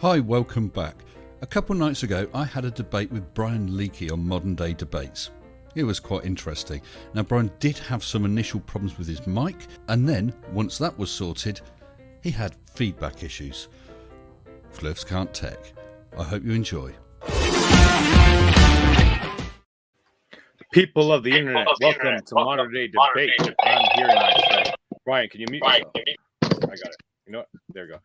Hi, welcome back. A couple nights ago, I had a debate with Brain Leake on modern day debates. It was quite interesting. Now, Brian did have some initial problems with his mic, and then, once that was sorted, he had feedback issues. Flerfs can't tech. I hope you enjoy. People of the internet, welcome to Modern Day Debate. I'm here tonight. Brian, can you mute yourself? I got it. You know what? There you go.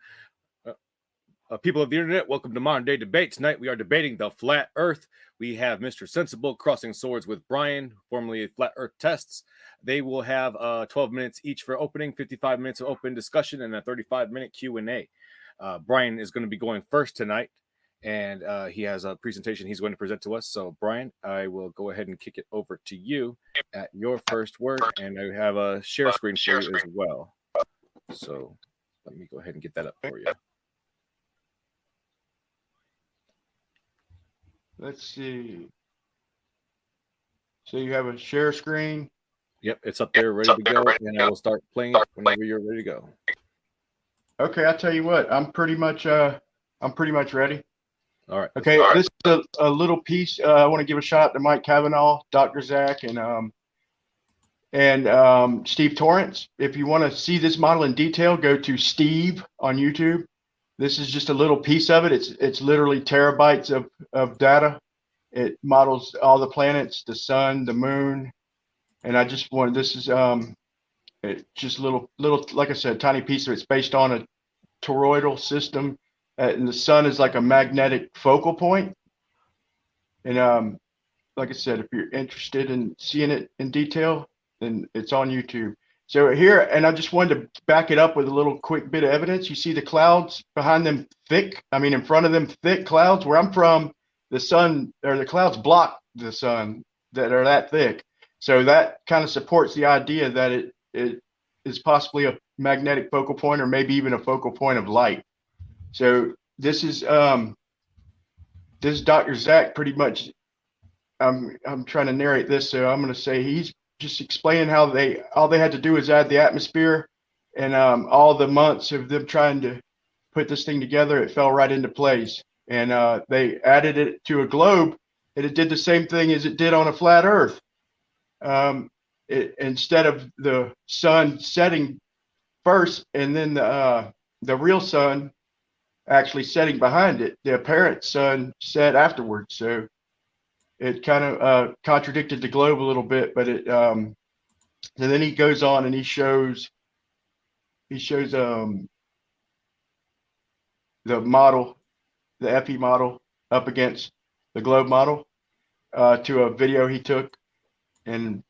People of the internet, welcome to Modern Day Debate. Tonight we are debating the flat Earth. We have Mr. Sensible crossing swords with Brian, formerly Flat Earth Tests. They will have 12 minutes each for opening, 55 minutes of open discussion, and a 35-minute Q&A. Brian is going to be going first tonight, and he has a presentation he's going to present to us. So, Brian, I will go ahead and kick it over to you at your first word, and I have a share screen for you as well. So, let me go ahead and get that up for you. Let's see. So you have a share screen? Yep, it's up there, ready to go, and I will start playing it whenever you're ready to go. Okay, I'll tell you what. I'm pretty much ready. All right. Okay, this is a little piece. I want to give a shout out to Mike Cavanaugh, Dr. Zach, and Steve Torrance. If you want to see this model in detail, go to Steve on YouTube. This is just a little piece of it. It's literally terabytes of data. It models all the planets, the sun, the moon, and I just wanted, this is it just little like I said, tiny piece of it. It's based on a toroidal system, and the sun is like a magnetic focal point. And like I said, if you're interested in seeing it in detail, then it's on YouTube. So here, and I just wanted to back it up with a little quick bit of evidence. You see the clouds behind them thick, in front of them thick clouds. Where I'm from, the sun, or the clouds block the sun that are that thick. So that kind of supports the idea that it is possibly a magnetic focal point, or maybe even a focal point of light. So this is Dr. Zach pretty much. I'm trying to narrate this, so I'm going to say he's just explaining how all they had to do is add the atmosphere, and all the months of them trying to put this thing together, it fell right into place. And they added it to a globe, and it did the same thing as it did on a flat Earth. Instead of the sun setting first and then the real sun actually setting behind it, the apparent sun set afterwards. So it kind of contradicted the globe a little bit, but it and then he goes on and he shows the model, the FE model, up against the globe model to a video he took in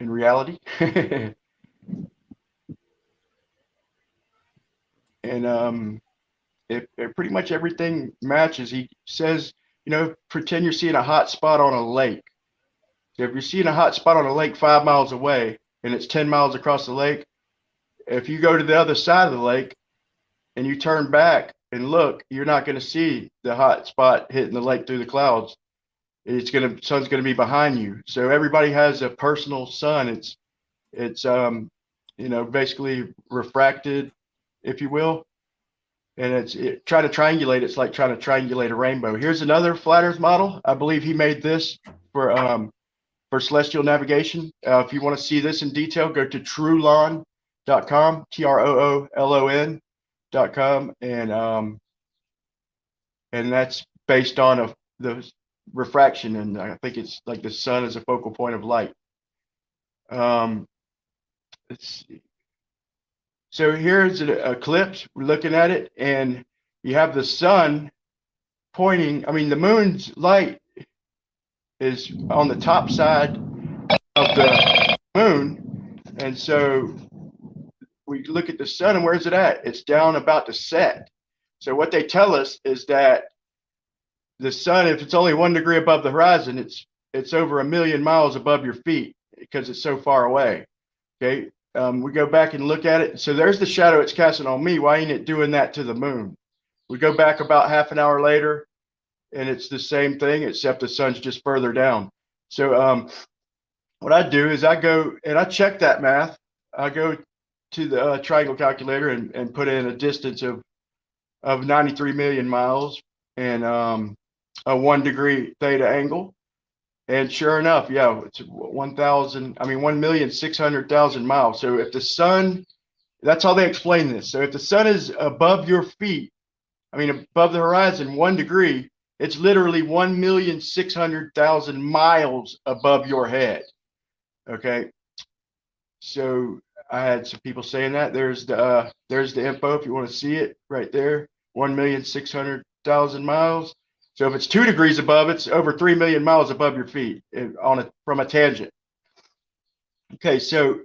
reality. And it pretty much everything matches. He says, pretend you're seeing a hot spot on a lake. So if you're seeing a hot spot on a lake 5 miles away and it's 10 miles across the lake, if you go to the other side of the lake and you turn back and look, you're not going to see the hot spot hitting the lake through the clouds. Sun's going to be behind you. So everybody has a personal sun. It's basically refracted, if you will. And trying to triangulate. It's like trying to triangulate a rainbow. Here's another flat Earth model. I believe he made this for celestial navigation. If you want to see this in detail, go to Troolon.com, TROOLON.com, and that's based on the refraction, and I think it's like the sun is a focal point of light. Let's see. So here's an eclipse. We're looking at it, and you have the sun pointing. The moon's light is on the top side of the moon, and so we look at the sun, and where's it at? It's down about to set. So what they tell us is that the sun, if it's only 1 degree above the horizon, it's over 1 million miles above your feet because it's so far away. Okay. We go back and look at it. So there's the shadow it's casting on me. Why ain't it doing that to the moon? We go back about half an hour later, and it's the same thing, except the sun's just further down. So what I do is I go and I check that math. I go to the triangle calculator and put in a distance of of 93 million miles and a 1 degree theta angle. And sure enough, yeah, it's 1,600,000 miles. So if the sun, that's how they explain this. So if the sun is above your feet, above the horizon 1 degree, it's literally 1,600,000 miles above your head. Okay. So I had some people saying that. There's the info if you want to see it right there. 1,600,000 miles. So if it's 2 degrees above, it's over 3 million miles above your feet from a tangent. Okay, so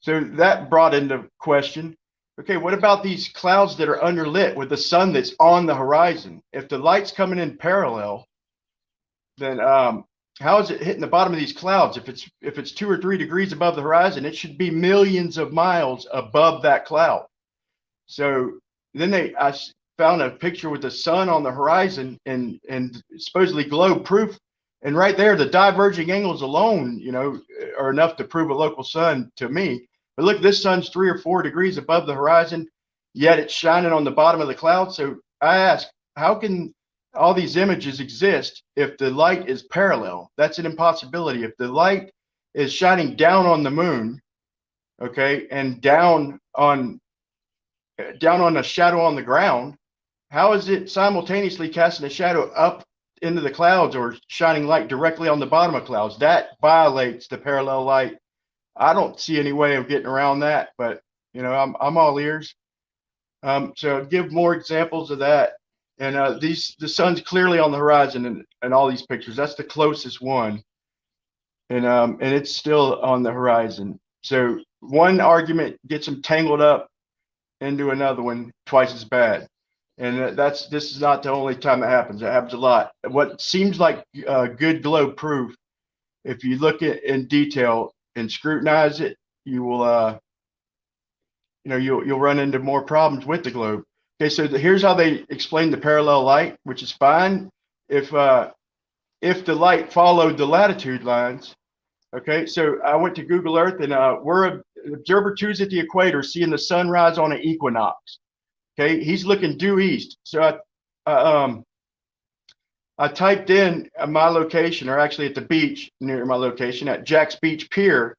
that brought into question, okay, what about these clouds that are underlit with the sun that's on the horizon? If the light's coming in parallel, then how is it hitting the bottom of these clouds? If it's 2 or 3 degrees above the horizon, it should be millions of miles above that cloud. So then I found a picture with the sun on the horizon and supposedly globe proof. And right there, the diverging angles alone, are enough to prove a local sun to me. But look, this sun's 3 or 4 degrees above the horizon, yet it's shining on the bottom of the cloud. So I ask, how can all these images exist if the light is parallel? That's an impossibility. If the light is shining down on the moon, okay, and down on a shadow on the ground, how is it simultaneously casting a shadow up into the clouds or shining light directly on the bottom of clouds? That violates the parallel light. I don't see any way of getting around that, but I'm all ears. So give more examples of that. And the sun's clearly on the horizon in all these pictures. That's the closest one, and it's still on the horizon. So one argument gets them tangled up into another one twice as bad. And this is not the only time it happens. It happens a lot. What seems like good globe proof, if you look at in detail and scrutinize it, you will, you'll run into more problems with the globe. Okay, so here's how they explain the parallel light, which is fine if the light followed the latitude lines. Okay, so I went to Google Earth, and we're observer 2's at the equator, seeing the sunrise on an equinox. Okay, he's looking due east. So I typed in my location, or actually at the beach near my location at Jack's Beach Pier,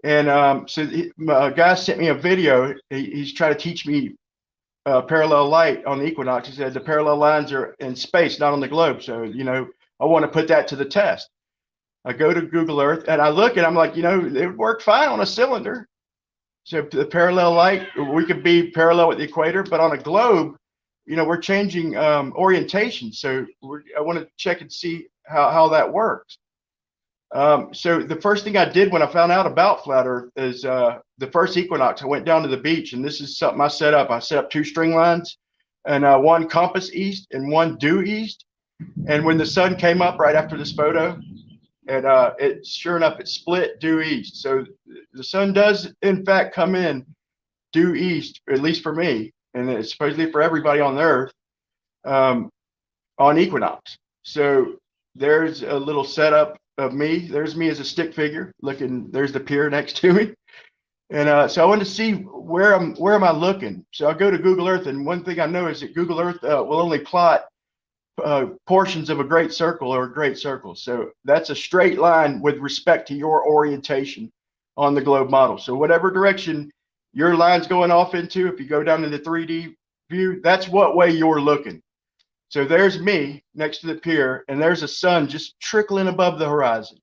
and a guy sent me a video. He's trying to teach me parallel light on the equinox. He said the parallel lines are in space, not on the globe. So I want to put that to the test. I go to Google Earth and I look and I'm like, it would work fine on a cylinder. So the parallel light, we could be parallel with the equator, but on a globe, we're changing orientation. So I want to check and see how that works. So the first thing I did when I found out about flat Earth is the first equinox, I went down to the beach, and this is something I set up. I set up 2 string lines, and one compass east and one due east. And when the sun came up right after this photo, and sure enough, it split due east. So the sun does, in fact, come in due east, at least for me, and it's supposedly for everybody on the Earth on equinox. So there's a little setup of me. There's me as a stick figure looking. There's the pier next to me, and so I wanted to see where am I looking. So I go to Google Earth, and one thing I know is that Google Earth will only plot portions of a great circle or a great circle. So that's a straight line with respect to your orientation on the globe model. So whatever direction your line's going off into, if you go down in the 3D view, that's what way you're looking. So there's me next to the pier, and there's a sun just trickling above the horizon.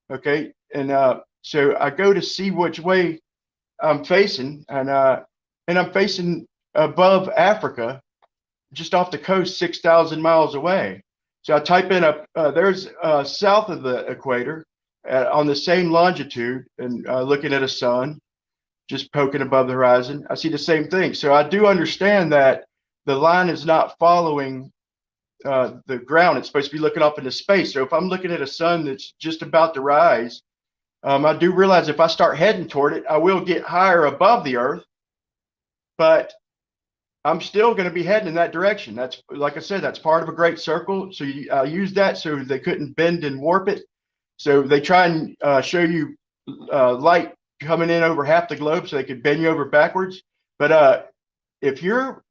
Okay, and so I go to see which way I'm facing, and I'm facing above Africa, just off the coast, 6,000 miles away. So I type in there's south of the equator on the same longitude, and looking at a sun just poking above the horizon, I see the same thing. So I do understand that the line is not following the ground. It's supposed to be looking up into space. So if I'm looking at a sun that's just about to rise, I do realize if I start heading toward it, I will get higher above the Earth, but I'm still going to be heading in that direction. That's, like I said, that's part of a great circle. So I used that so they couldn't bend and warp it. So they try and show you light coming in over half the globe so they could bend you over backwards. But if you're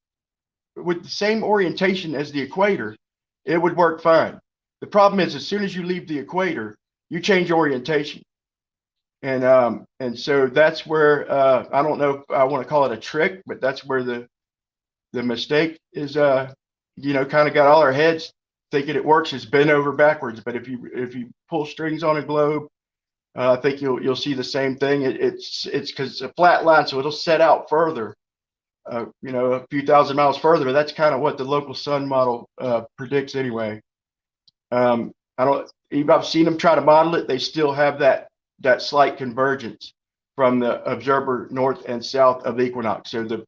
with the same orientation as the equator, it would work fine. The problem is, as soon as you leave the equator, you change orientation. And so that's where I don't know if I want to call it a trick, but that's where the mistake is. Kind of got all our heads thinking it works is bent over backwards. But if you pull strings on a globe, I think you'll see the same thing. It's because it's a flat line, so it'll set out further. A few thousand miles further. That's kind of what the local sun model predicts anyway. I've seen them try to model it. They still have that slight convergence from the observer north and south of the equinox. So the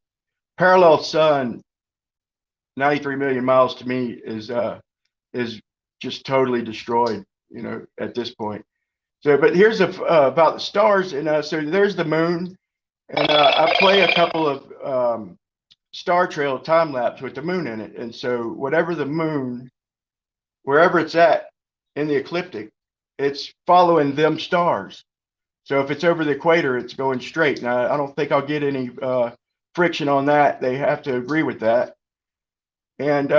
parallel sun, 93 million miles to me is just totally destroyed, at this point. So, but here's about the stars, and so there's the moon, and I play a couple of star trail time lapse with the moon in it, and so whatever the moon, wherever it's at in the ecliptic, it's following them stars. So if it's over the equator, it's going straight. Now, I don't think I'll get any friction on that. They have to agree with that. And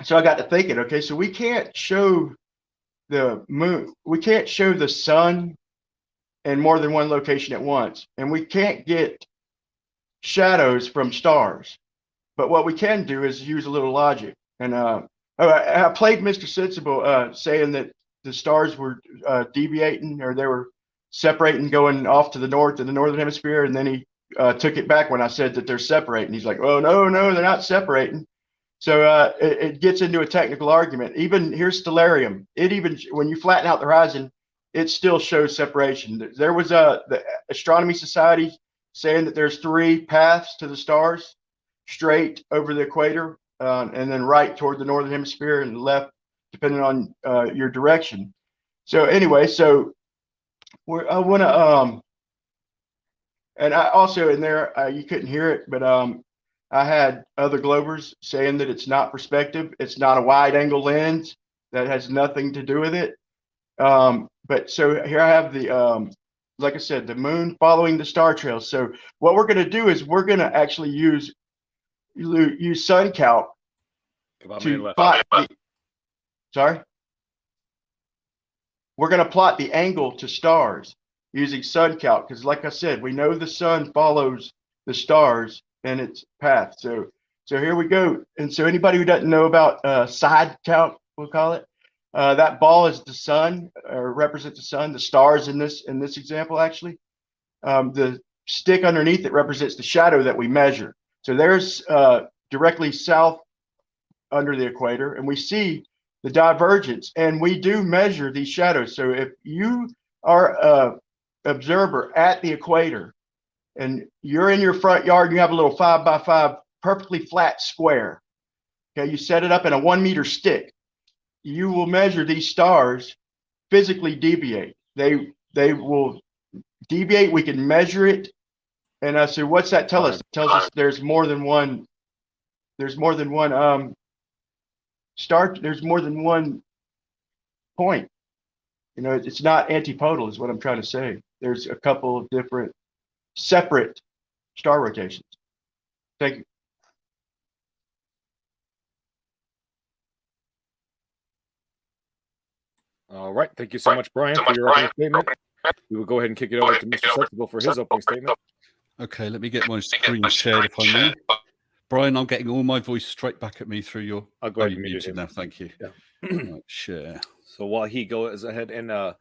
so I got to thinking, okay, so we can't show the moon, we can't show the sun in more than one location at once, and we can't get shadows from stars. But what we can do is use a little logic. And I played Mr. Sensible saying that the stars were deviating, or they were separating, going off to the north in the northern hemisphere, and then he took it back when I said that they're separating. He's like, oh, no, they're not separating. So it gets into a technical argument. Even here's stellarium. It even, when you flatten out the horizon, it still shows separation. There was the Astronomy Society saying that there's 3 paths to the stars: straight over the equator, and then right toward the northern hemisphere, and left depending on your direction. So anyway, so I want to, and I also in there, you couldn't hear it, but I had other Globers saying that it's not perspective. It's not a wide angle lens. That has nothing to do with it. But so here I have the, like I said, the moon following the star trail. So what we're going to do is we're going to actually use sun count to plot sorry? We're going to plot the angle to stars using sun count, because like I said, we know the sun follows the stars in its path. So here we go. And so anybody who doesn't know about side count, we'll call it, that ball is the sun, or represents the sun. The stars in this example, actually, the stick underneath it represents the shadow that we measure. So there's directly south under the equator, and we see the divergence, and we do measure these shadows. So if you are an observer at the equator and you're in your front yard, you have a little 5x5 perfectly flat square. Okay, you set it up in a 1 meter stick. You will measure these stars physically deviate. They will deviate. We can measure it. And so what's that tell us? It tells us there's more than one. There's more than one There's more than one point. It's not antipodal, is what I'm trying to say. There's a couple of different separate star rotations. Thank you. All right. Thank you so much, Brian, for your opening statement. We will go ahead and kick it over to Mr. Sensible for his opening statement. Okay, let me get my screen shared if I may. Brian, I'm getting all my voice straight back at me through your. I'll go ahead and mute it now. Thank you. Yeah. Right, share. So while he goes ahead and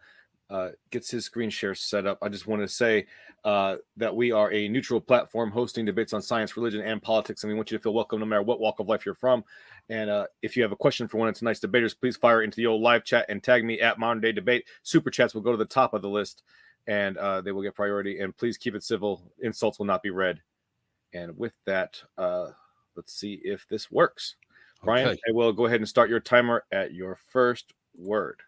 gets his screen share set up, I just want to say that we are a neutral platform hosting debates on science, religion, and politics, and we want you to feel welcome no matter what walk of life you're from. And if you have a question for one of tonight's debaters, please fire into the old live chat and tag me at Modern Day Debate. Super chats will go to the top of the list, and they will get priority. And please keep it civil. Insults will not be read. And with that, let's see if this works. Brian, I will go ahead and start your timer at your first word.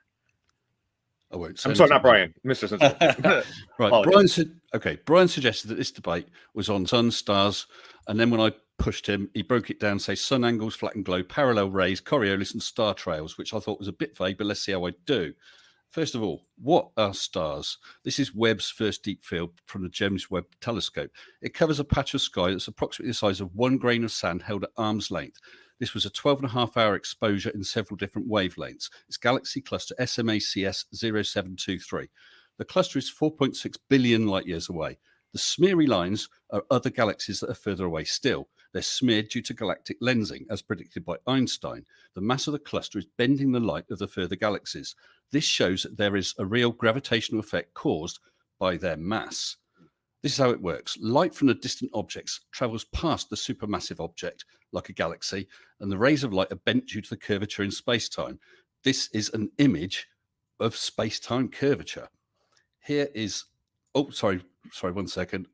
I won't. I'm sorry, not Brian, Mr. Sensible. Right. Brian suggested that this debate was on sun, stars, and then when I pushed him, he broke it down, say sun angles, flattened globe, parallel rays, Coriolis, and star trails, which I thought was a bit vague, but let's see how I do. First of all, what are stars? This is Webb's first deep field from the James Webb Telescope. It covers a patch of sky that's approximately the size of 1 grain of sand held at arm's length. This was a 12.5-hour exposure in several different wavelengths. It's galaxy cluster SMACS 0723. The cluster is 4.6 billion light years away. The smeary lines are other galaxies that are further away still. They're smeared due to galactic lensing, as predicted by Einstein. The mass of the cluster is bending the light of the further galaxies. This shows that there is a real gravitational effect caused by their mass. This is how it works. Light from the distant objects travels past the supermassive object, like a galaxy, and the rays of light are bent due to the curvature in space-time. This is an image of space-time curvature. Here is, sorry, 1 second.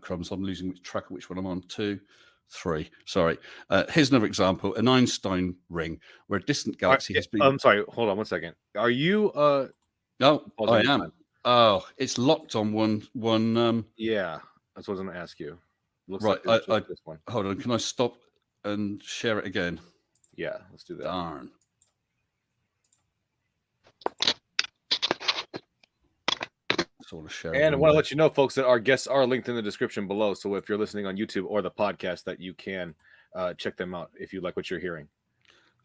Crumbs, I'm losing track of which one I'm on. 2, 3. Sorry. Here's another example: an Einstein ring, where a distant galaxy has been. I'm sorry. Hold on 1 second. Are you? No, I am. Time? Oh, it's locked on one. Yeah, that's what I was going to ask you. Looks right. Like this one. Hold on. Can I stop and share it again? Yeah, let's do that. Darn. And I want to let you know, folks, that our guests are linked in the description below. So if you're listening on YouTube or the podcast, that you can check them out if you like what you're hearing.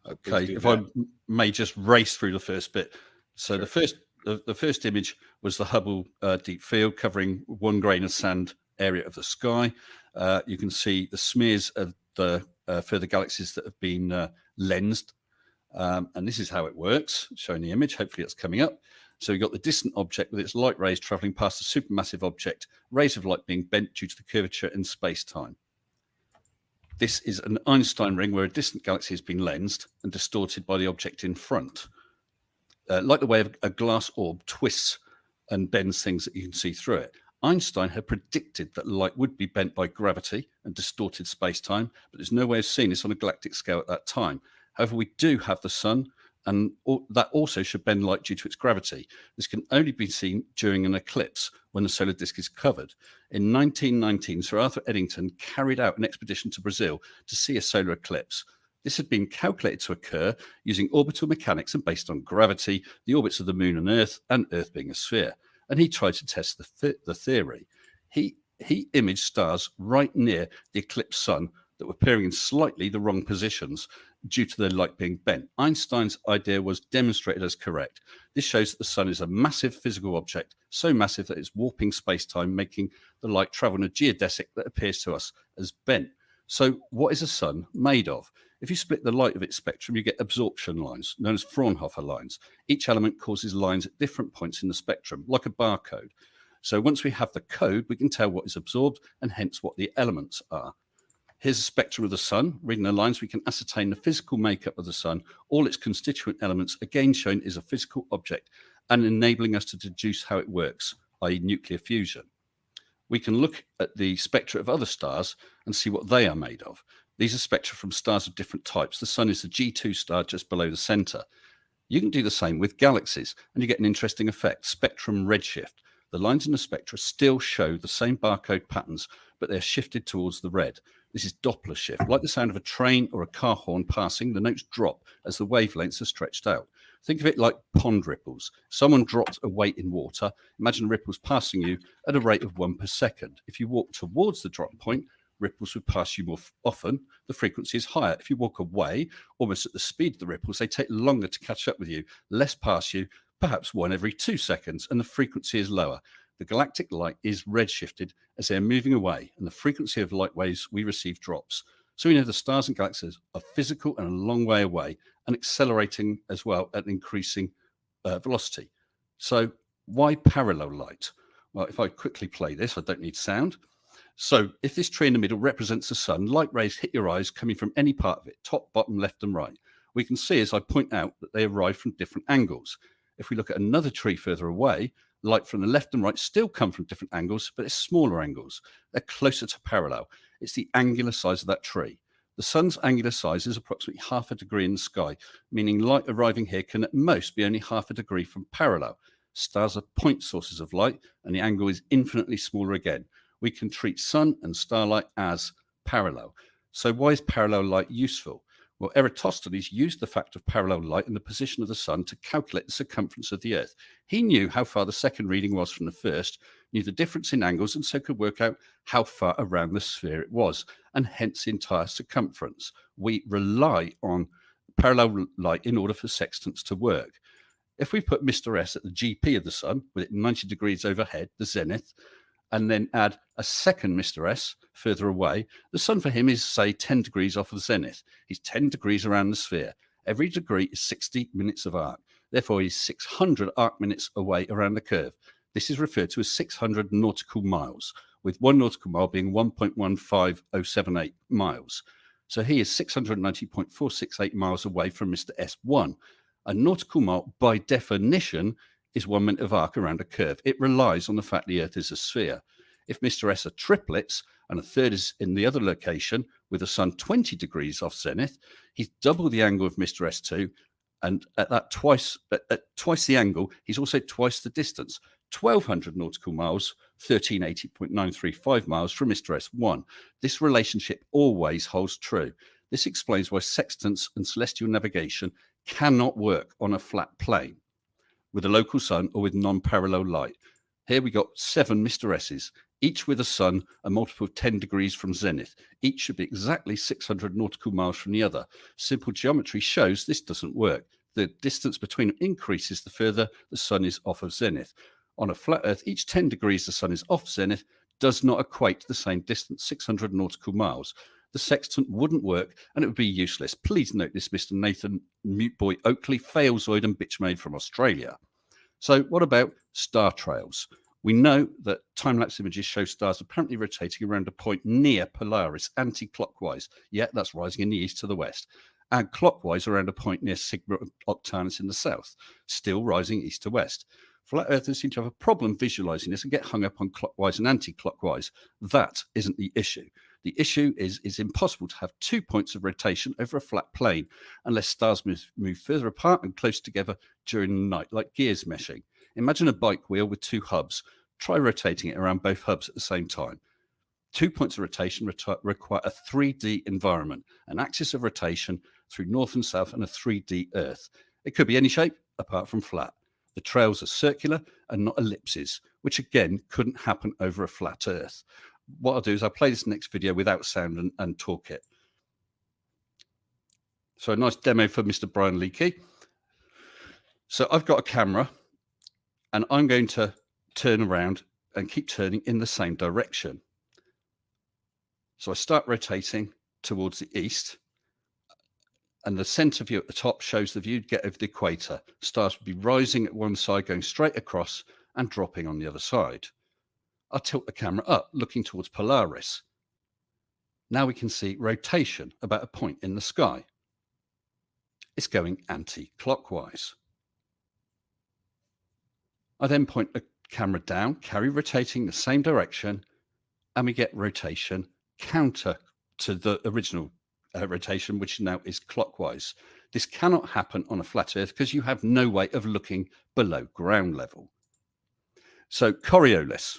Okay, if I may just race through the first bit. So sure. The first image was the Hubble deep field covering 1 grain of sand area of the sky. You can see the smears of the further galaxies that have been lensed. And this is how it works, showing the image. Hopefully it's coming up. So we've got the distant object with its light rays traveling past the supermassive object, rays of light being bent due to the curvature in space-time. This is an Einstein ring where a distant galaxy has been lensed and distorted by the object in front. Like the way a glass orb twists and bends things that you can see through it. Einstein had predicted that light would be bent by gravity and distorted space-time, but there's no way of seeing this on a galactic scale at that time. However, we do have the sun, and that also should bend light due to its gravity. This can only be seen during an eclipse when the solar disk is covered. In 1919, Sir Arthur Eddington carried out an expedition to Brazil to see a solar eclipse. This had been calculated to occur using orbital mechanics and based on gravity, the orbits of the moon and Earth being a sphere. And he tried to test the theory. He imaged stars right near the eclipsed sun that were appearing in slightly the wrong positions due to their light being bent. Einstein's idea was demonstrated as correct. This shows that the sun is a massive physical object, so massive that it's warping space-time, making the light travel in a geodesic that appears to us as bent. So what is a sun made of? If you split the light of its spectrum, you get absorption lines, known as Fraunhofer lines. Each element causes lines at different points in the spectrum, like a barcode. So once we have the code, we can tell what is absorbed and hence what the elements are. Here's a spectrum of the sun. Reading the lines, we can ascertain the physical makeup of the sun. All its constituent elements, again shown, is a physical object and enabling us to deduce how it works, i.e. nuclear fusion. We can look at the spectra of other stars and see what they are made of. These are spectra from stars of different types. The sun is the G2 star just below the center. You can do the same with galaxies, and you get an interesting effect, spectrum redshift. The lines in the spectra still show the same barcode patterns, but they're shifted towards the red. This is Doppler shift. Like the sound of a train or a car horn passing, the notes drop as the wavelengths are stretched out. Think of it like pond ripples. Someone dropped a weight in water. Imagine ripples passing you at a rate of 1 per second. If you walk towards the drop point, ripples would pass you more often. The frequency is higher. If you walk away, almost at the speed of the ripples, they take longer to catch up with you, less pass you, perhaps 1 every 2 seconds, and the frequency is lower. The galactic light is redshifted as they're moving away, and the frequency of light waves we receive drops. So we know the stars and galaxies are physical and a long way away and accelerating as well at increasing velocity. So why parallel light? Well, if I quickly play this, I don't need sound. So if this tree in the middle represents the sun, light rays hit your eyes coming from any part of it, top, bottom, left and right. We can see as I point out that they arrive from different angles. If we look at another tree further away, light from the left and right still come from different angles, but it's smaller angles. They're closer to parallel. It's the angular size of that tree. The sun's angular size is approximately half a degree in the sky, meaning light arriving here can at most be only half a degree from parallel. Stars are point sources of light, and the angle is infinitely smaller again. We can treat sun and starlight as parallel. So why is parallel light useful? Well, Eratosthenes used the fact of parallel light and the position of the sun to calculate the circumference of the Earth. He knew how far the second reading was from the first, knew the difference in angles, and so could work out how far around the sphere it was, and hence the entire circumference. We rely on parallel light in order for sextants to work. If we put Mr. S at the GP of the sun, with it 90 degrees overhead, the zenith, and then add a second Mr. S further away, the sun for him is, say, 10 degrees off of the zenith. He's 10 degrees around the sphere. Every degree is 60 minutes of arc. Therefore, he's 600 arc minutes away around the curve. This is referred to as 600 nautical miles, with 1 nautical mile being 1.15078 miles. So he is 690.468 miles away from Mr. S1. A nautical mile, by definition, is 1 minute of arc around a curve. It relies on the fact the Earth is a sphere. If Mr. S are triplets and a third is in the other location with the sun 20 degrees off zenith, he's double the angle of Mr. S2, and at twice the angle, he's also twice the distance, 1,200 nautical miles, 1,380.935 miles from Mr. S1. This relationship always holds true. This explains why sextants and celestial navigation cannot work on a flat plane with a local sun or with non-parallel light. Here we got 7 Mr. S's, each with a sun a multiple of 10 degrees from zenith. Each should be exactly 600 nautical miles from the other. Simple geometry shows this doesn't work. The distance between them increases the further the sun is off of zenith. On a flat Earth, each 10 degrees the sun is off zenith does not equate to the same distance, 600 nautical miles. The sextant wouldn't work and it would be useless. Please note this, Mr. Nathan Mute Boy Oakley, Failzoid and Bitchmaid from Australia. So what about star trails? We know that time-lapse images show stars apparently rotating around a point near Polaris, anti-clockwise. Yeah, that's rising in the east to the west. And clockwise around a point near Sigma Octantis in the south, still rising east to west. Flat earthers seem to have a problem visualizing this and get hung up on clockwise and anti-clockwise. That isn't the issue. The issue is it's impossible to have 2 points of rotation over a flat plane unless stars move further apart and close together during the night, like gears meshing. Imagine a bike wheel with 2 hubs. Try rotating it around both hubs at the same time. 2 points of rotation require a 3D environment, an axis of rotation through north and south, and a 3D Earth. It could be any shape apart from flat. The trails are circular and not ellipses, which again couldn't happen over a flat Earth. What I'll do is I'll play this next video without sound and talk it. So a nice demo for Mr. Brain Leake. So I've got a camera and I'm going to turn around and keep turning in the same direction. So I start rotating towards the east, and the center view at the top shows the view you'd get over the equator. Stars would be rising at one side, going straight across and dropping on the other side. I'll tilt the camera up, looking towards Polaris. Now we can see rotation about a point in the sky. It's going anti-clockwise. I then point the camera down, carry rotating the same direction, and we get rotation counter to the original rotation, which now is clockwise. This cannot happen on a flat Earth because you have no way of looking below ground level. So Coriolis.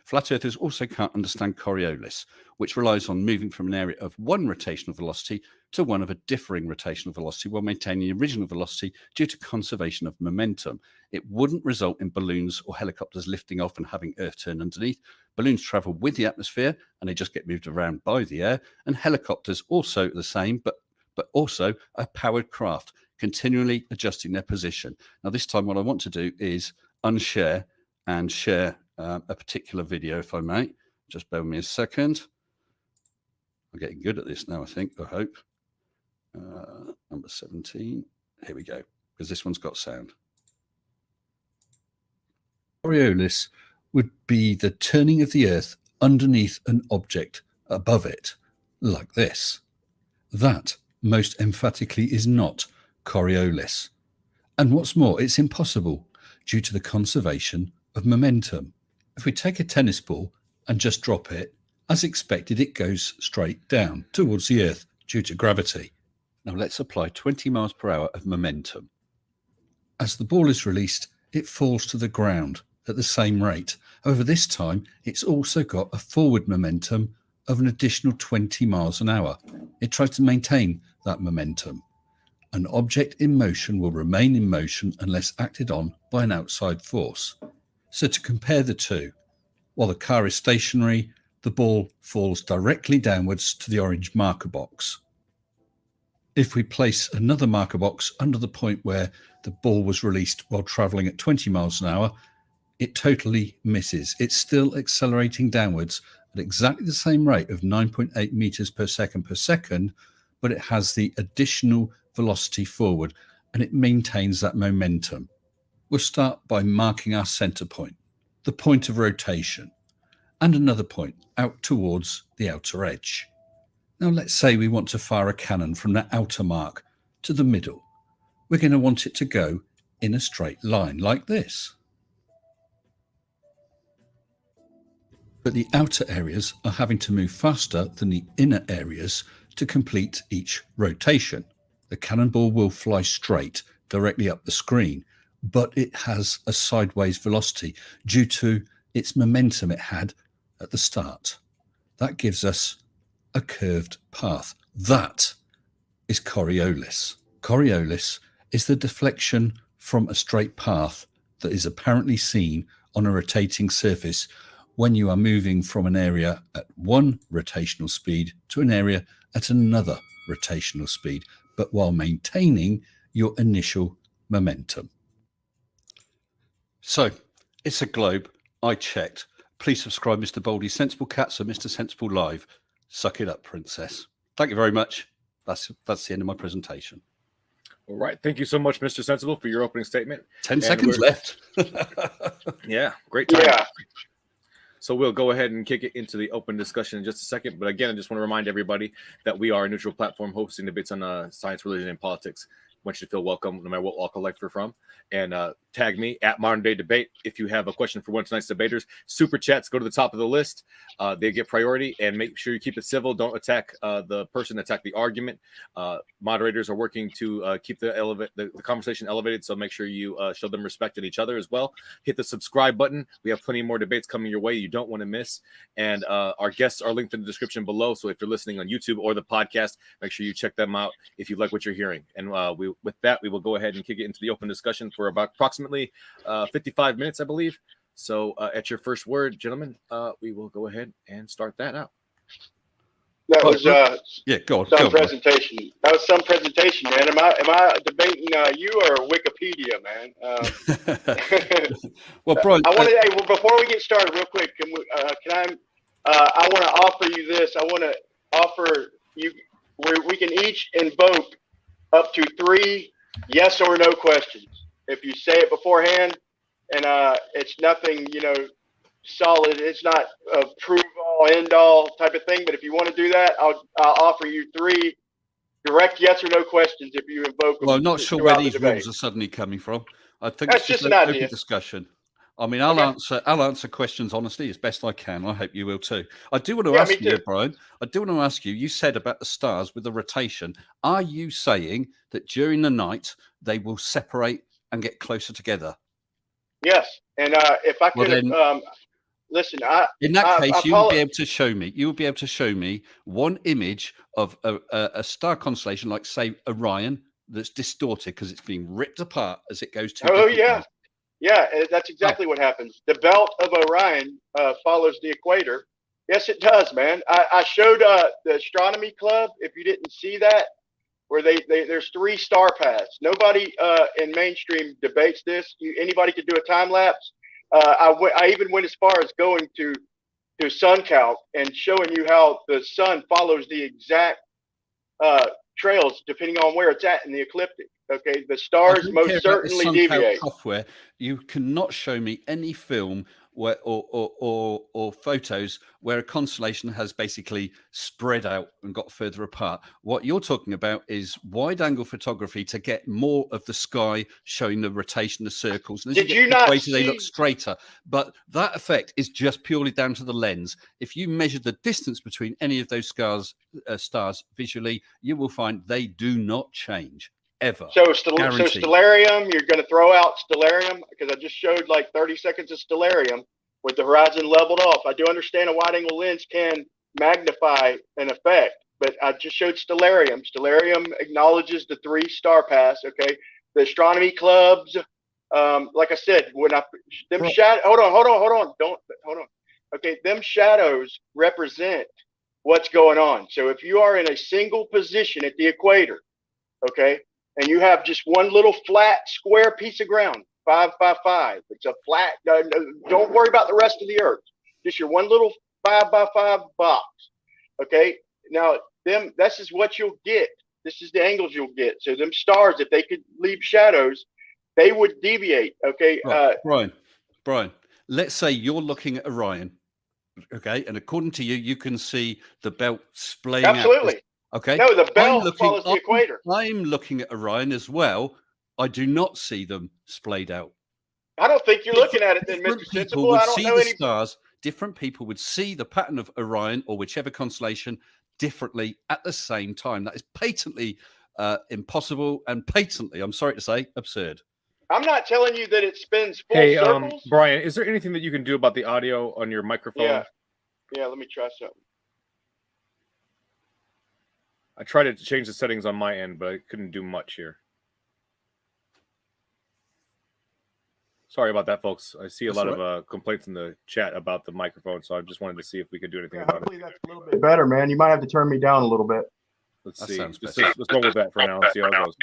Flat earthers also can't understand Coriolis, which relies on moving from an area of one rotational velocity to one of a differing rotational velocity while maintaining the original velocity due to conservation of momentum. It wouldn't result in balloons or helicopters lifting off and having Earth turn underneath. Balloons travel with the atmosphere and they just get moved around by the air, and helicopters also the same, but also a powered craft, continually adjusting their position. Now this time what I want to do is unshare and share a particular video, if I may. Just bear with me a second. I'm getting good at this now, I think, I hope. Number 17. Here we go, because this one's got sound. Coriolis would be the turning of the Earth underneath an object above it, like this. That, most emphatically, is not Coriolis. And what's more, it's impossible due to the conservation of momentum. If we take a tennis ball and just drop it, as expected, it goes straight down towards the Earth due to gravity. Now let's apply 20 miles per hour of momentum. As the ball is released, it falls to the ground at the same rate. However, this time it's also got a forward momentum of an additional 20 miles an hour. It tries to maintain that momentum. An object in motion will remain in motion unless acted on by an outside force. So to compare the two, while the car is stationary, the ball falls directly downwards to the orange marker box. If we place another marker box under the point where the ball was released while travelling at 20 miles an hour, it totally misses. It's still accelerating downwards at exactly the same rate of 9.8 meters per second, but it has the additional velocity forward and it maintains that momentum. We'll start by marking our center point, the point of rotation, and another point out towards the outer edge. Now let's say we want to fire a cannon from that outer mark to the middle. We're going to want it to go in a straight line like this. But the outer areas are having to move faster than the inner areas to complete each rotation. The cannonball will fly straight directly up the screen, but it has a sideways velocity due to its momentum it had at the start. That gives us a curved path. That is Coriolis. Coriolis is the deflection from a straight path that is apparently seen on a rotating surface when you are moving from an area at one rotational speed to an area at another rotational speed, but while maintaining your initial momentum. So, it's a globe. I checked. Please subscribe, Mr. Baldy. Sensible Cats and Mr. Sensible Live. Suck it up, princess. Thank you very much. That's the end of my presentation. All right. Thank you so much, Mr. Sensible, for your opening statement. 10 seconds left. Yeah, great time. Yeah. So we'll go ahead and kick it into the open discussion in just a second. But again, I just want to remind everybody that we are a neutral platform hosting debates on science, religion, and politics. I want you to feel welcome no matter what walk of life you're from. And tag me at Modern Day Debate if you have a question for one of tonight's debaters. Super chats go to the top of the list. They get priority, and make sure you keep it civil. Don't attack the person, attack the argument. Moderators are working to keep the conversation elevated, so make sure you show them respect in each other as well. Hit the subscribe button. We have plenty more debates coming your way you don't want to miss. And our guests are linked in the description below, so if you're listening on YouTube or the podcast, make sure you check them out if you like what you're hearing. And with that, we will go ahead and kick it into the open discussion for about approximately 55 minutes, I believe. So at your first word, gentlemen, we will go ahead and start that out. That was go on. Some presentation. That was some presentation, man. Am I debating you or Wikipedia, man? Well, Brian, I want to. Before we get started, real quick, can I want to offer you this. I want to offer you where we can each invoke up to 3 yes or no questions. If you say it beforehand, and it's nothing, solid. It's not a prove all, end all type of thing. But if you want to do that, I'll offer you 3 direct yes or no questions if you invoke them. Well, I'm not sure where these rules are suddenly coming from. I think that's just an idea. Open discussion. I mean, I'll answer questions honestly as best I can. I hope you will too. I do want to ask you, Brian. I do want to ask you. You said about the stars with the rotation. Are you saying that during the night they will separate and get closer together? Yes, and if I could, listen. In that case, you will be able to show me. You will be able to show me one image of a star constellation, like say Orion, that's distorted because it's being ripped apart as it goes to. Oh yeah. Yeah, that's exactly what happens. The belt of Orion follows the equator. Yes, it does, man. I showed the astronomy club, if you didn't see that, where there's 3 star paths. Nobody in mainstream debates this. Anybody could do a time lapse. I even went as far as going to sun calc and showing you how the sun follows the exact trails depending on where it's at in the ecliptic. Okay, the stars most certainly deviate. Software, you cannot show me any film where or photos where a constellation has basically spread out and got further apart. What you're talking about is wide-angle photography to get more of the sky showing the rotation of circles. And Did you not see? They look straighter, but that effect is just purely down to the lens. If you measure the distance between any of those stars visually, you will find they do not change. Ever. So stellarium, you're going to throw out stellarium because I just showed like 30 seconds of stellarium with the horizon leveled off. I do understand a wide angle lens can magnify an effect, but I just showed Stellarium. Stellarium acknowledges the 3 star pass. Okay, the astronomy clubs. Like I said, when them shadow. Hold on. Hold on. Okay, them shadows represent what's going on. So if you are in a single position at the equator, okay, and you have just one little flat square piece of ground, 5 by 5. It's a flat. Don't worry about the rest of the Earth. Just your one little 5 by 5 box. Okay. Now, this is what you'll get. This is the angles you'll get. So them stars, if they could leave shadows, they would deviate. Okay. Brian, let's say you're looking at Orion. Okay. And according to you, you can see the belt splaying out. Absolutely. Okay. No, the belt follows the equator. I'm looking at Orion as well. I do not see them splayed out. I don't think you're looking at it then, Mr. Sensible. I don't know any stars. Different people would see the pattern of Orion or whichever constellation differently at the same time. That is patently impossible and patently, I'm sorry to say, absurd. I'm not telling you that it spins full circles. Brian, is there anything that you can do about the audio on your microphone? Yeah, let me try something. I tried to change the settings on my end, but I couldn't do much here. Sorry about that, folks. I see a lot of complaints in the chat about the microphone, so I just wanted to see if we could do anything about it. Hopefully that's a little bit better, man. You might have to turn me down a little bit. Let's see. Let's go with that for now and see how it goes.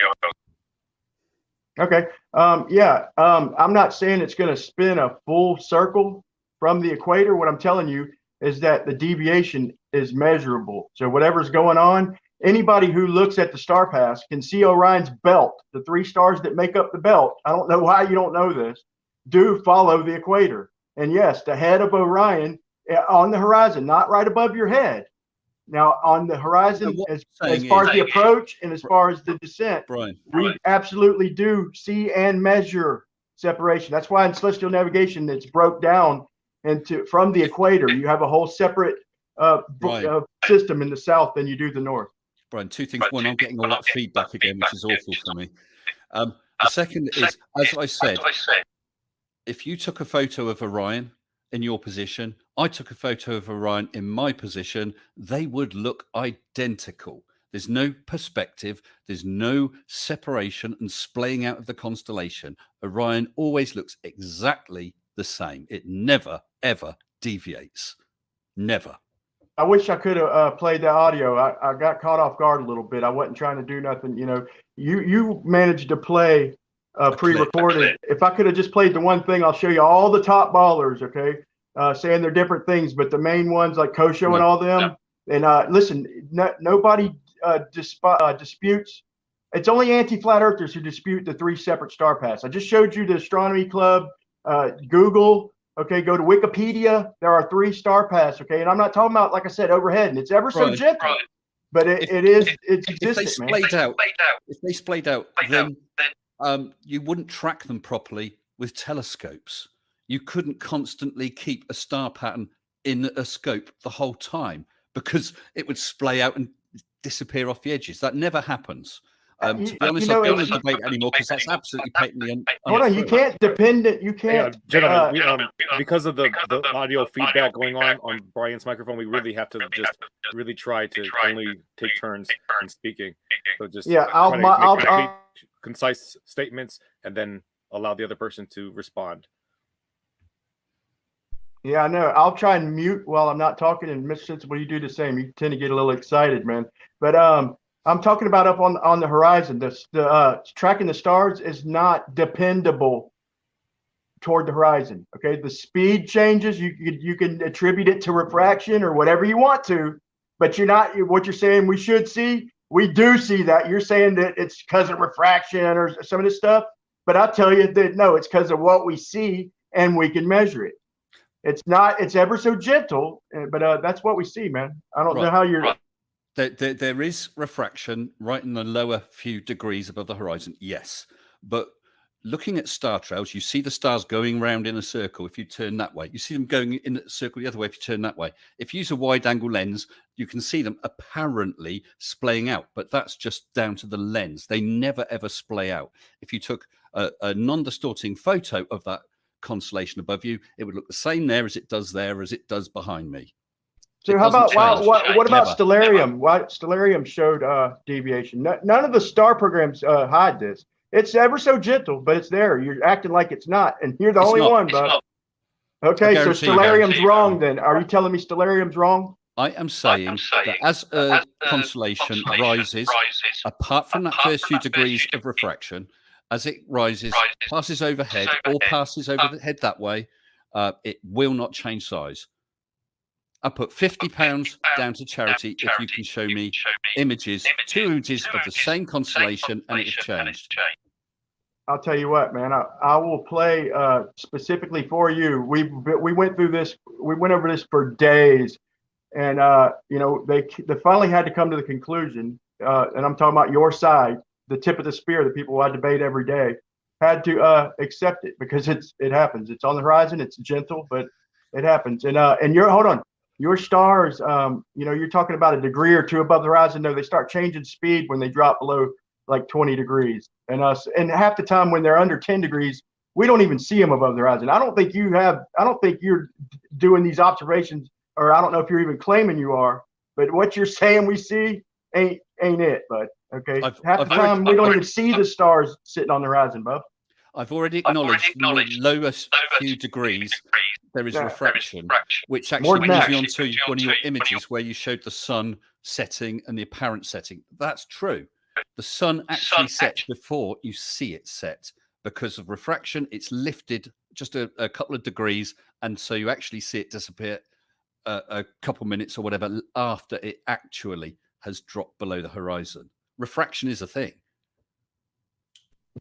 Okay. I'm not saying it's going to spin a full circle from the equator. What I'm telling you is that the deviation is measurable. So whatever's going on, anybody who looks at the star pass can see Orion's belt, the 3 stars that make up the belt. I don't know why you don't know this, do follow the equator. And yes, the head of Orion on the horizon, not right above your head. Now, on the horizon, as far as the approach and as far as the descent, we absolutely do see and measure separation. That's why in celestial navigation, it's broke down from the equator. You have a whole separate system in the south than you do the north. Brian, 2 things. One, I'm getting all that feedback again, which is awful for me. The second is, as I said, if you took a photo of Orion in your position, I took a photo of Orion in my position, they would look identical. There's no perspective. There's no separation and splaying out of the constellation. Orion always looks exactly the same. It never, ever deviates. Never. I wish I could have played the audio. I got caught off guard a little bit. I wasn't trying to do nothing. You know, you managed to play pre-recorded. If I could have just played the one thing, I'll show you all the top ballers, okay, saying they're different things, but the main ones like Kosho and all them. And listen, nobody disputes. It's only anti-flat earthers who dispute the 3 separate star paths. I just showed you the Astronomy Club, Google. Okay, go to Wikipedia. There are 3 star paths. Okay, and I'm not talking about, like I said, overhead, and it's ever so gentle, but it's existent, if they splayed out, then you wouldn't track them properly with telescopes. You couldn't constantly keep a star pattern in a scope the whole time because it would splay out and disappear off the edges. That never happens. To be honest, I don't want to debate anymore because that's absolutely patently hold on, you can't depend it. You can't. Gentlemen, because of the audio feedback going on Brian's microphone, we really have to just really try to only take turns in speaking. So just I'll concise statements and then allow the other person to respond. Yeah, I know. I'll try and mute while I'm not talking, and Mr. Sensible, you do the same. You tend to get a little excited, man. But I'm talking about up on the horizon. The tracking the stars is not dependable toward the horizon. Okay, the speed changes. You can attribute it to refraction or whatever you want to, but you're not. What you're saying we should see, we do see that. You're saying that it's because of refraction or some of this stuff, but I'll tell you that no, it's because of what we see and we can measure it. It's not. It's ever so gentle, but that's what we see, man. I don't know how you're. There is refraction right in the lower few degrees above the horizon, yes. But looking at star trails, you see the stars going round in a circle if you turn that way. You see them going in a circle the other way if you turn that way. If you use a wide-angle lens, you can see them apparently splaying out, but that's just down to the lens. They never, ever splay out. If you took a non-distorting photo of that constellation above you, it would look the same there as it does behind me. So how about what about Never. Stellarium? Why Stellarium showed deviation? None of the star programs hide this. It's ever so gentle, but it's there. You're acting like it's not, and you're the only one, bud. Okay, so Stellarium's wrong then. Are you telling me Stellarium's wrong? I am saying that as a constellation rises, apart from that first few degrees of refraction, as it rises, passes overhead, or passes over the head that way, it will not change size. I put £50 down to charity if you can show me images, 2 images of the same constellation, and it has changed. I'll tell you what, man. I will play specifically for you. We went through this. We went over this for days, and you know, they finally had to come to the conclusion. And I'm talking about your side, the tip of the spear, the people I debate every day, had to accept it because it happens. It's on the horizon. It's gentle, but it happens. And hold on. Your stars, you know, you're talking about a degree or two above the horizon. No, they start changing speed when they drop below like 20 degrees. And half the time when they're under 10 degrees, we don't even see them above the horizon. I don't think you're doing these observations, or I don't know if you're even claiming you are, but what you're saying we see ain't it, bud. Okay. Half the time we don't even see the stars sitting on the horizon, bud. I've already acknowledged the lowest few degrees there is refraction, which actually brings me on to one of your images where you showed the sun setting and the apparent setting. That's true. The sun actually sets before you see it set because of refraction. It's lifted just a couple of degrees, and so you actually see it disappear a couple minutes or whatever after it actually has dropped below the horizon. Refraction is a thing.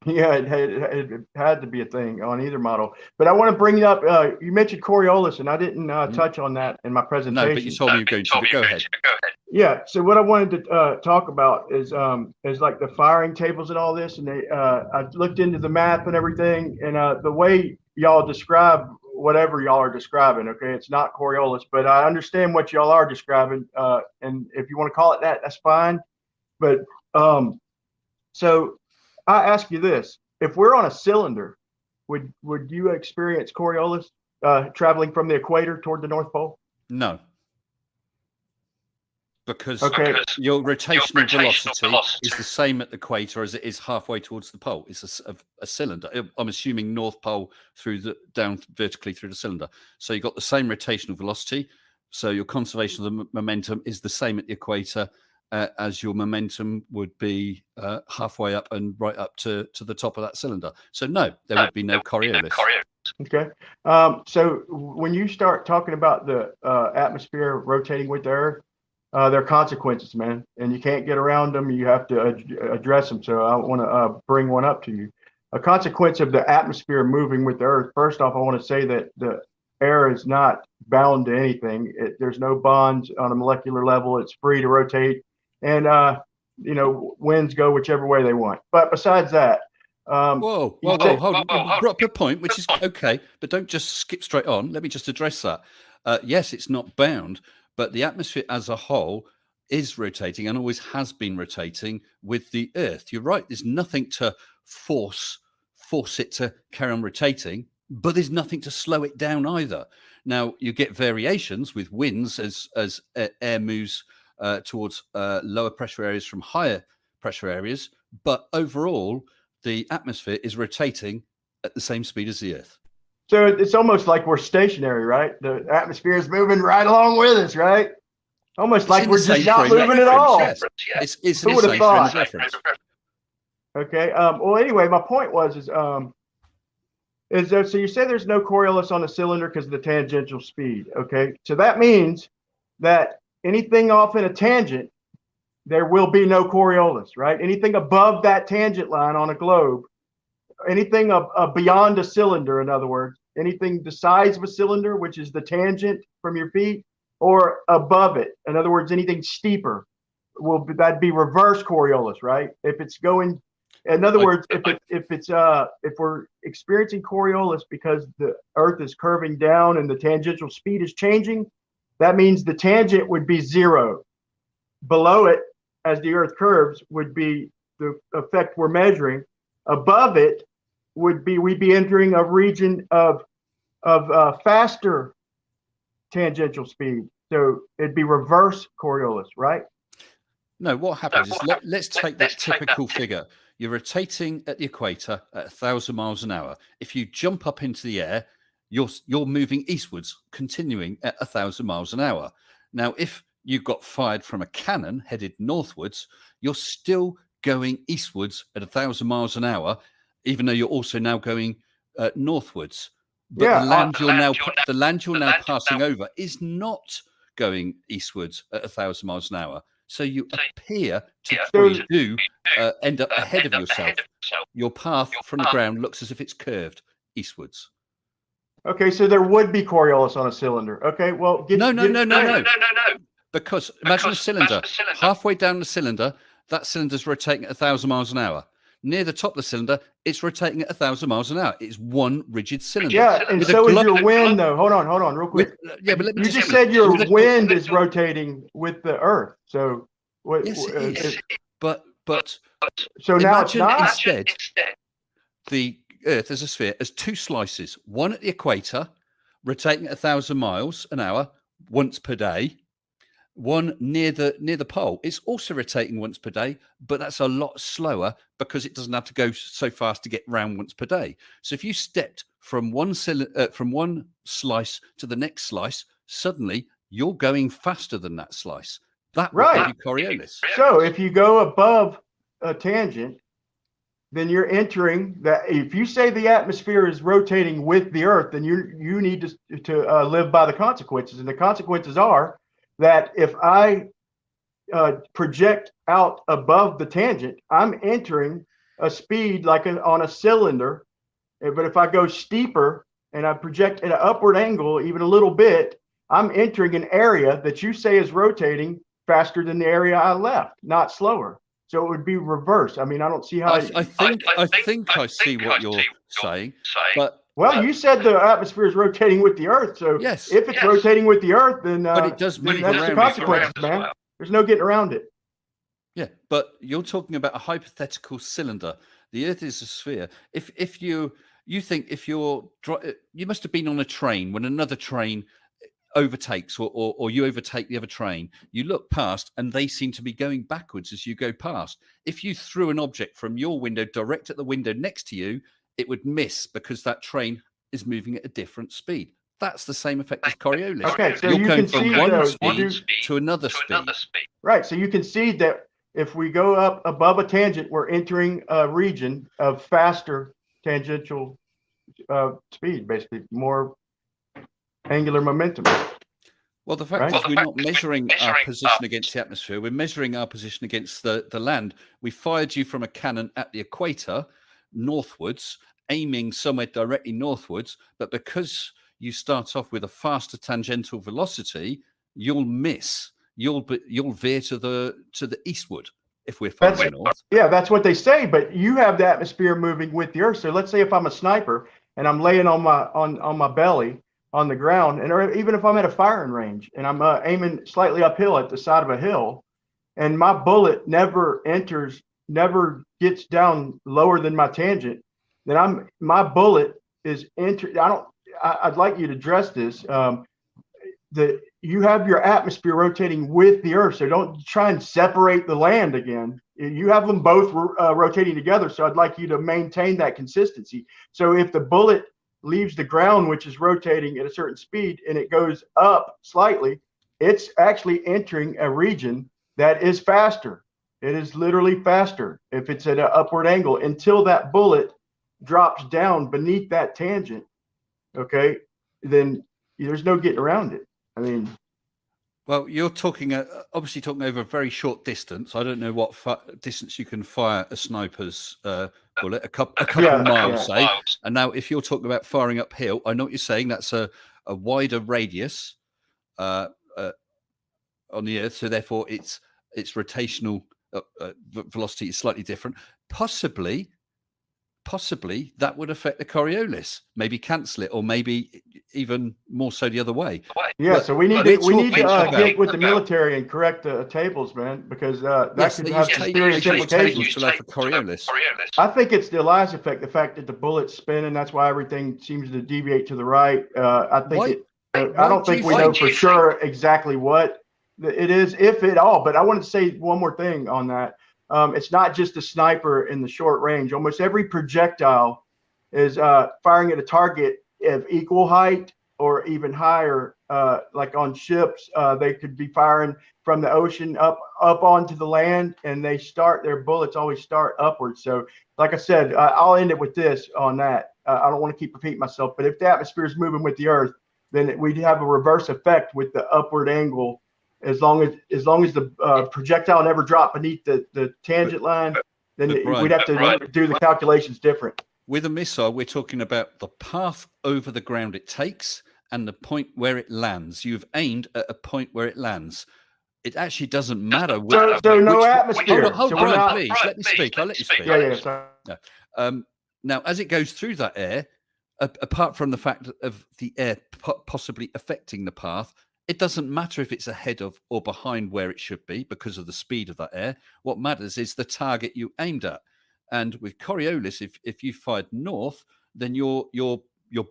Yeah, it had to be a thing on either model. But I want to bring up, you mentioned Coriolis, and I didn't touch on that in my presentation. No, but you told me you were going to. Go ahead. Yeah, so what I wanted to talk about is like the firing tables and all this. And I looked into the math and everything, and the way y'all describe whatever y'all are describing, okay, it's not Coriolis, but I understand what y'all are describing. And if you want to call it that, that's fine. But so I ask you this: if we're on a cylinder, would you experience Coriolis traveling from the equator toward the North Pole? No, because your rotational velocity is the same at the equator as it is halfway towards the pole. It's a cylinder. I'm assuming North Pole down vertically through the cylinder. So you've got the same rotational velocity. So your conservation of the momentum is the same at the equator as your momentum would be halfway up and right up to the top of that cylinder. So no, there would be no Coriolis. Okay. So when you start talking about the atmosphere rotating with the Earth, there are consequences, man, and you can't get around them. You have to address them. So I want to bring one up to you. A consequence of the atmosphere moving with the Earth. First off, I want to say that the air is not bound to anything. There's no bonds on a molecular level. It's free to rotate. And, you know, winds go whichever way they want. But besides that, hold on. You brought up a point, which is okay, but don't just skip straight on. Let me just address that. Yes, it's not bound, but the atmosphere as a whole is rotating and always has been rotating with the Earth. You're right. There's nothing to force it to carry on rotating, but there's nothing to slow it down either. Now, you get variations with winds as air moves towards lower pressure areas from higher pressure areas, but overall the atmosphere is rotating at the same speed as the Earth. So it's almost like we're stationary, right? The atmosphere is moving right along with us, right? Almost like we're just not moving at all. Yes. It's the same frame of reference. Okay. Well, anyway, my point was so you say there's no Coriolis on the cylinder because of the tangential speed. Okay. So that means that anything off in a tangent, there will be no Coriolis, right? Anything above that tangent line on a globe, anything beyond a cylinder, in other words, anything the size of a cylinder, which is the tangent from your feet, or above it, in other words, anything steeper, that'd be reverse Coriolis, right? If it's going, in other words, if we're experiencing Coriolis because the Earth is curving down and the tangential speed is changing, that means the tangent would be zero. Below it, as the Earth curves, would be the effect we're measuring. Above it we'd be entering a region of faster tangential speed. So it'd be reverse Coriolis, right? No, what happens is let's take that typical figure. You're rotating at the equator at 1,000 miles an hour. If you jump up into the air, you're moving eastwards, continuing at 1,000 miles an hour. Now, if you got fired from a cannon headed northwards, you're still going eastwards at 1,000 miles an hour, even though you're also now going northwards. But Yeah, the land you're now passing over is not going eastwards at 1,000 miles an hour. So you appear to end up ahead of yourself. Your path from the ground looks as if it's curved eastwards. Okay, so there would be Coriolis on a cylinder. Okay, well, no. Because imagine a cylinder. Halfway down the cylinder, that cylinder's rotating at 1,000 miles an hour. Near the top of the cylinder, it's rotating at 1,000 miles an hour. It's one rigid cylinder. Yeah, and so is your wind, though. Hold on, real quick. But let me you just said your wind is rotating with the Earth. So what? Yes, it is. But so now it's not. Instead, the Earth as a sphere has two slices. One at the equator, rotating at 1,000 miles an hour once per day. One near the pole. It's also rotating once per day, but that's a lot slower because it doesn't have to go so fast to get round once per day. So if you stepped from one slice to the next slice, suddenly you're going faster than that slice. That would give you Coriolis. So if you go above a tangent, then you're entering that. If you say the atmosphere is rotating with the Earth, then you need to live by the consequences, and the consequences are that if I project out above the tangent, I'm entering a speed like on a cylinder. But if I go steeper and I project at an upward angle, even a little bit, I'm entering an area that you say is rotating faster than the area I left, not slower. So it would be reverse. I mean, I don't see how. I think I see what you're saying, but. Well, you said the atmosphere is rotating with the Earth, so yes, if it's rotating with the Earth, then but it does move that's around the consequences, man. Well. There's no getting around it. Yeah, but you're talking about a hypothetical cylinder. The Earth is a sphere. If you think if you must have been on a train when another train overtakes or you overtake the other train, you look past and they seem to be going backwards as you go past. If you threw an object from your window direct at the window next to you, it would miss because that train is moving at a different speed. That's the same effect as Coriolis. Okay, so you're going from one speed to another speed. Right, so you can see that if we go up above a tangent, we're entering a region of faster tangential speed, basically more angular momentum. Well, the fact is we're not measuring our position against the atmosphere. We're measuring our position against the land. We fired you from a cannon at the equator, northwards, aiming somewhere directly northwards, but because you start off with a faster tangential velocity, you'll miss. You'll veer to the eastward if we're firing north. Yeah, that's what they say. But you have the atmosphere moving with the Earth. So let's say if I'm a sniper and I'm laying on my belly on the ground, or even if I'm at a firing range and I'm aiming slightly uphill at the side of a hill, and my bullet never gets down lower than my tangent, then my bullet is I'd like you to address this. That you have your atmosphere rotating with the Earth, so don't try and separate the land again. You have them both rotating together, so I'd like you to maintain that consistency. So if the bullet leaves the ground, which is rotating at a certain speed, and it goes up slightly, it's actually entering a region that is faster. It is literally faster if it's at an upward angle until that bullet drops down beneath that tangent. Okay, then there's no getting around it. I mean, well, you're obviously talking over a very short distance. I don't know what distance you can fire a sniper's bullet, a couple of miles, say. And now, if you're talking about firing uphill, I know what you're saying. That's a wider radius on the Earth, so therefore its rotational velocity is slightly different. Possibly that would affect the Coriolis, maybe cancel it, or maybe even more so the other way. Yeah, but so we need to get with the military and correct the tables, man, because that could have serious implications for Coriolis. I think it's the Elias effect, the fact that the bullets spin, and that's why everything seems to deviate to the right. I think I don't think we know for sure exactly what it is, if at all. But I wanted to say one more thing on that. It's not just a sniper in the short range. Almost every projectile is firing at a target of equal height or even higher. Like on ships, they could be firing from the ocean up onto the land, and their bullets always start upwards. So, like I said, I'll end it with this on that. I don't want to keep repeating myself, but if the atmosphere is moving with the Earth, then we'd have a reverse effect with the upward angle. As long as the projectile never dropped beneath the tangent line, then Brian, we'd have to do the calculations different. With a missile, we're talking about the path over the ground it takes and the point where it lands. You've aimed at a point where it lands. It actually doesn't matter. So no atmosphere. Hold on, Brian, please. Let me speak. I'll let you speak. Yeah. Sorry. Now, as it goes through that air, apart from the fact of the air possibly affecting the path, it doesn't matter if it's ahead of or behind where it should be because of the speed of that air. What matters is the target you aimed at. And with Coriolis, if you fired north, then your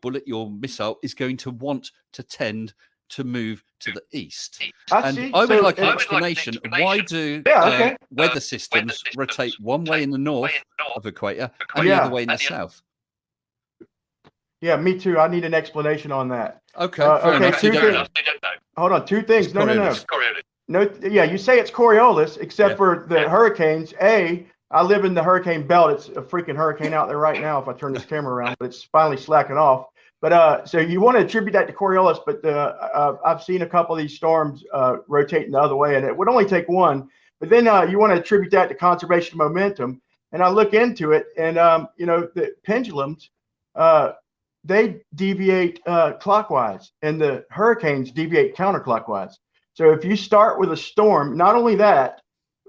bullet, your missile, is going to want to tend to move to the east. I would like an explanation. Why do weather systems rotate one way in the north of the equator and the other way in the south? Yeah, me too. I need an explanation on that. Okay. Hold on. Two things. No. No. Yeah, you say it's Coriolis, except for the hurricanes. I live in the hurricane belt. It's a freaking hurricane out there right now if I turn this camera around, but it's finally slacking off. But so you want to attribute that to Coriolis, but I've seen a couple of these storms rotating the other way, and it would only take one. But then you want to attribute that to conservation of momentum. And I look into it, and the pendulums, they deviate clockwise, and the hurricanes deviate counterclockwise. So if you start with a storm, not only that,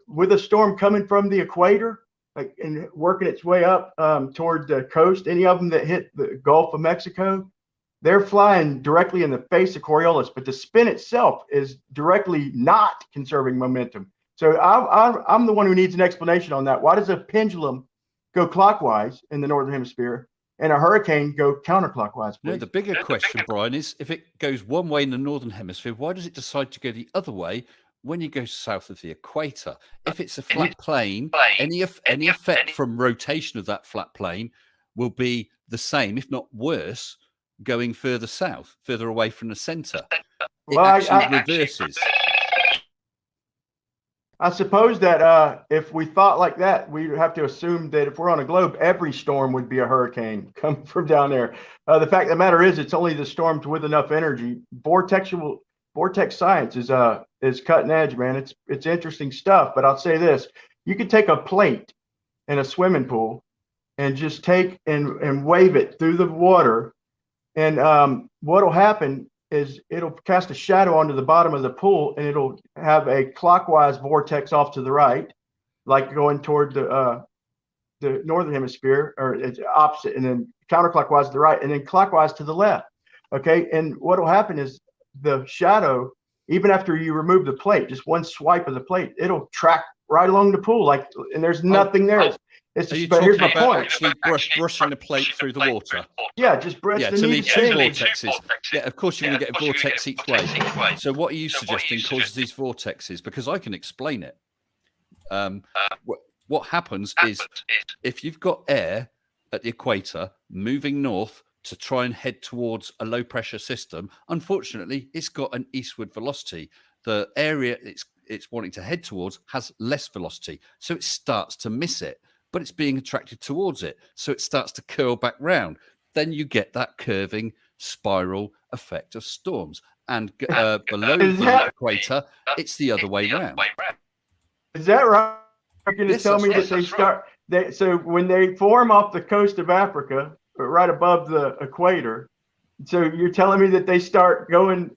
with a storm coming from the equator, and working its way up toward the coast, any of them that hit the Gulf of Mexico, they're flying directly in the face of Coriolis, but the spin itself is directly not conserving momentum. So I'm the one who needs an explanation on that. Why does a pendulum go clockwise in the northern hemisphere and a hurricane go counterclockwise? No, the bigger question, Brian, is if it goes one way in the northern hemisphere, why does it decide to go the other way when you go south of the equator? If it's a flat plane, any effect from rotation of that flat plane will be the same, if not worse, going further south, further away from the center. It actually reverses. I suppose that if we thought like that, we'd have to assume that if we're on a globe, every storm would be a hurricane coming from down there. The fact of the matter is, it's only the storms with enough energy. Vortex science is cutting edge, man. It's interesting stuff. But I'll say this: you could take a plate in a swimming pool and just take and wave it through the water, and what'll happen is it'll cast a shadow onto the bottom of the pool, and it'll have a clockwise vortex off to the right, like going toward the northern hemisphere, or it's opposite, and then counterclockwise to the right, and then clockwise to the left. Okay, and what'll happen is the shadow, even after you remove the plate, just one swipe of the plate, it'll track right along the pool, and there's nothing there. But here's my point. Actually brushing the plate through the water. Yeah, just brush the to leave two vortexes. Yeah, of course you're going to get a vortex each way. So what are you suggesting causes these vortexes? Because I can explain it. What happens is if you've got air at the equator moving north to try and head towards a low pressure system, unfortunately, it's got an eastward velocity. The area it's wanting to head towards has less velocity, so it starts to miss it, but it's being attracted towards it, so it starts to curl back round. Then you get that curving spiral effect of storms, and below the equator, it's the other way round. Is that right? You're going to tell me that so when they form off the coast of Africa, right above the equator, so you're telling me that they start going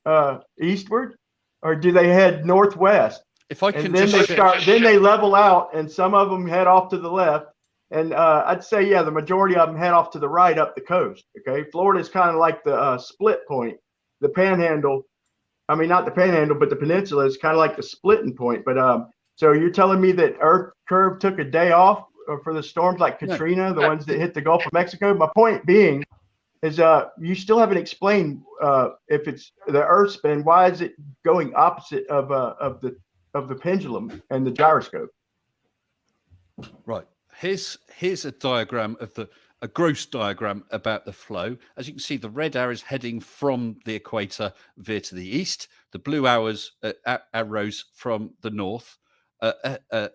eastward, or do they head northwest? If I can, then they level out, and some of them head off to the left, and I'd say the majority of them head off to the right up the coast. Okay, Florida is kind of like the split point, the Panhandle. I mean, not the Panhandle, but the peninsula is kind of like the splitting point. But so you're telling me that Earth curve took a day off for the storms like Katrina, the ones that hit the Gulf of Mexico? My point being is you still haven't explained if it's the Earth spin, why is it going opposite of the pendulum and the gyroscope? Right. Here's a diagram of a gross diagram about the flow. As you can see, the red arrow is heading from the equator veer to the east. The blue arrows from the north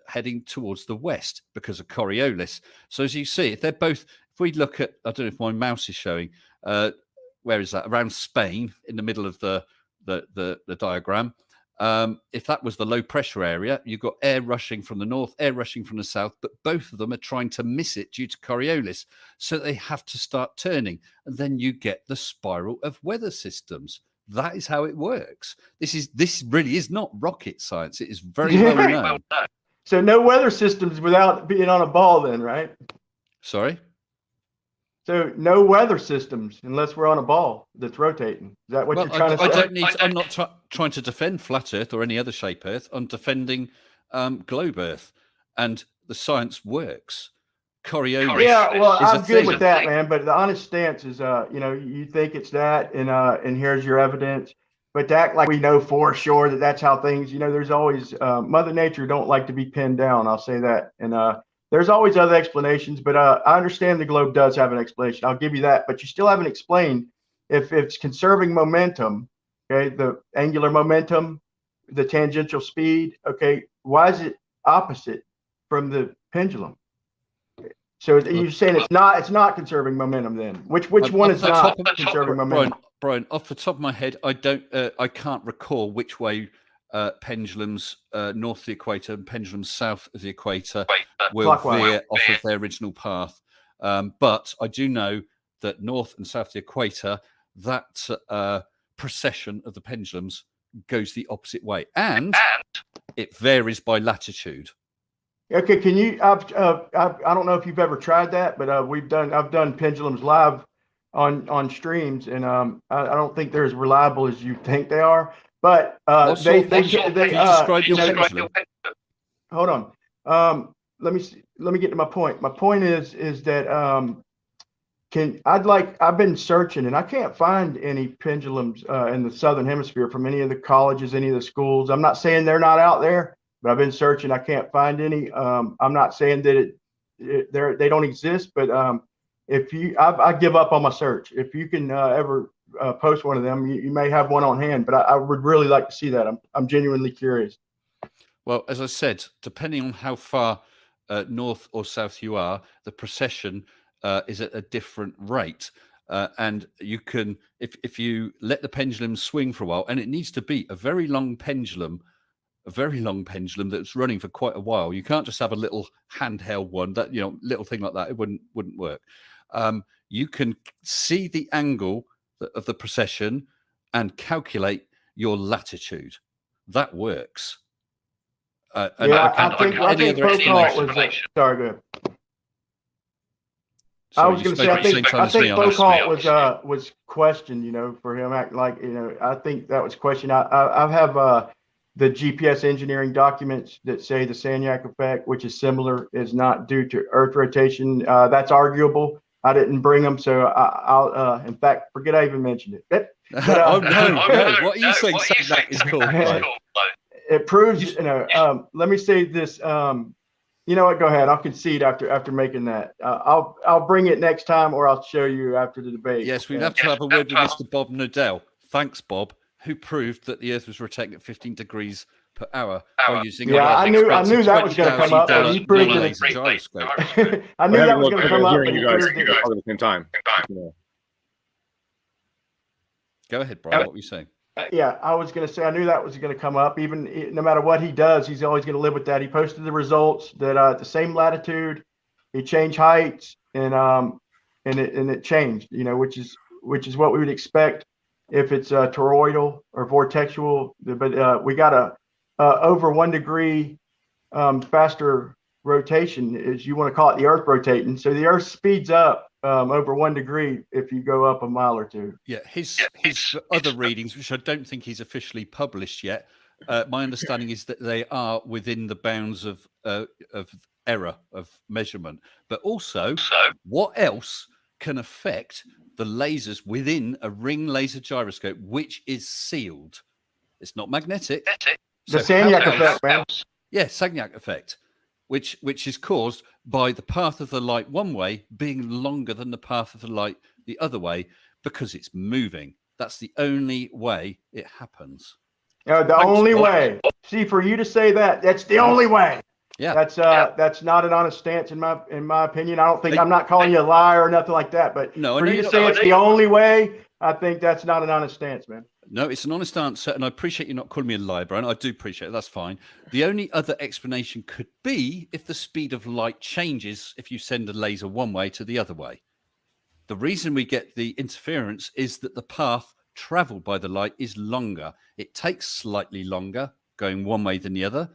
heading towards the west because of Coriolis. So as you see, if they're both, if we look at, I don't know if my mouse is showing, where is that? Around Spain, in the middle of the diagram. If that was the low pressure area, you've got air rushing from the north, air rushing from the south, but both of them are trying to miss it due to Coriolis. So they have to start turning. And then you get the spiral of weather systems. That is how it works. This really is not rocket science. It is very well known. So no weather systems without being on a ball then, right? Sorry? So no weather systems unless we're on a ball that's rotating. Is that what you're trying to say? I'm not trying to defend flat Earth or any other shape Earth. I'm defending globe Earth, and the science works. Coriolis. Yeah, well, I'm good with that, man. But the honest stance is, you think it's that, and here's your evidence. But to act like we know for sure that that's how things, there's always Mother Nature don't like to be pinned down. I'll say that, and there's always other explanations, but I understand the globe does have an explanation. I'll give you that, but you still haven't explained if it's conserving momentum, okay, the angular momentum, the tangential speed, okay, why is it opposite from the pendulum? So you're saying it's not conserving momentum then? Which one is not conserving momentum? Brian, off the top of my head, I can't recall which way pendulums north of the equator and pendulums south of the equator will veer off of their original path. But I do know that north and south of the equator, that precession of the pendulums goes the opposite way, and it varies by latitude. Okay, can you? I don't know if you've ever tried that, but I've done pendulums live on streams, and I don't think they're as reliable as you think they are. But can you describe your pendulum? Hold on. Let me get to my point. My point is that I've been searching and I can't find any pendulums in the Southern Hemisphere from any of the colleges, any of the schools. I'm not saying they're not out there, but I've been searching. I can't find any. I'm not saying that they don't exist, but I give up on my search. If you can ever post one of them, you may have one on hand, but I would really like to see that. I'm genuinely curious. Well, as I said, depending on how far north or south you are, the precession is at a different rate. And you can, if you let the pendulum swing for a while, and it needs to be a very long pendulum that's running for quite a while. You can't just have a little handheld one that, little thing like that. It wouldn't work. You can see the angle of the precession and calculate your latitude. That works. I think sorry, go ahead. I was going to say, I think Foucault was questioned, for him acting like, I think that was questioned. I have the GPS engineering documents that say the Sagnac effect, which is similar, is not due to Earth rotation. That's arguable. I didn't bring them, so I'll in fact, forget I even mentioned it. But, no. What are you saying? Sagnac is cool. It proves, let me say this. You know what? Go ahead. I'll concede after making that. I'll bring it next time, or I'll show you after the debate. Yes, we'd have to have a word with Mr. Bob Nadell. Thanks, Bob, who proved that the Earth was rotating at 15 degrees per hour by using. Yeah, I knew that was going to come up. And he proved it. I knew that was going to come up. You guys at the same time. Go ahead, Brian. What were you saying? Yeah, I was going to say I knew that was going to come up. Even no matter what he does, he's always going to live with that. He posted the results that at the same latitude, he changed heights, and it changed. Which is what we would expect if it's toroidal or vortexual. But we got a over 1 degree faster rotation, as you want to call it, the Earth rotating. So the Earth speeds up over 1 degree if you go up a mile or two. Yeah, his other readings, which I don't think he's officially published yet, my understanding is that they are within the bounds of error of measurement. But also, what else can affect the lasers within a ring laser gyroscope, which is sealed. It's not magnetic. The Sagnac effect, man. Yeah, Sagnac effect, which is caused by the path of the light one way being longer than the path of the light the other way because it's moving. That's the only way it happens. The only way. See, for you to say that, that's the only way. Yeah, that's not an honest stance in my opinion. I don't think I'm not calling you a liar or nothing like that. But for you to say it's the only way, I think that's not an honest stance, man. No, it's an honest answer, and I appreciate you not calling me a liar, Brian. I do appreciate it. That's fine. The only other explanation could be if the speed of light changes if you send a laser one way to the other way. The reason we get the interference is that the path traveled by the light is longer. It takes slightly longer going one way than the other,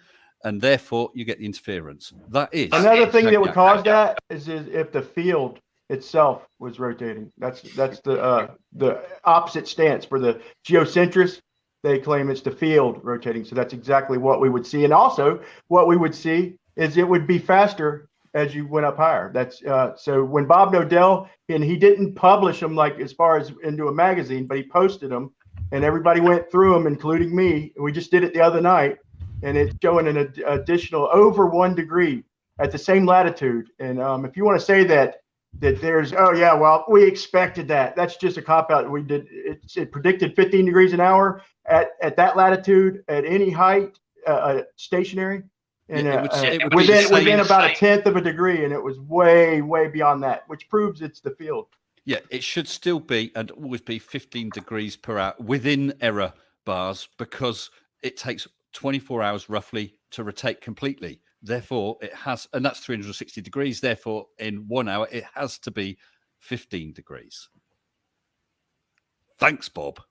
and therefore you get the interference. That is another thing that would cause that is if the field itself was rotating. That's the opposite stance for the geocentrists. They claim it's the field rotating. So that's exactly what we would see. And also what we would see is it would be faster as you went up higher. That's so when Bob Nodell, and he didn't publish them like as far as into a magazine, but he posted them and everybody went through them, including me. We just did it the other night, and it's showing an additional over 1 degree at the same latitude. And if you want to say that there's, oh yeah, well, we expected that. That's just a cop out. We did it predicted 15 degrees an hour at that latitude at any height, stationary, and within about 1/10 of a degree, and it was way beyond that, which proves it's the field. Yeah, it should still be and always be 15 degrees per hour within error bars because it takes 24 hours roughly to rotate completely. Therefore, it has, and that's 360 degrees. Therefore, in 1 hour, it has to be 15 degrees. Thanks, Bob.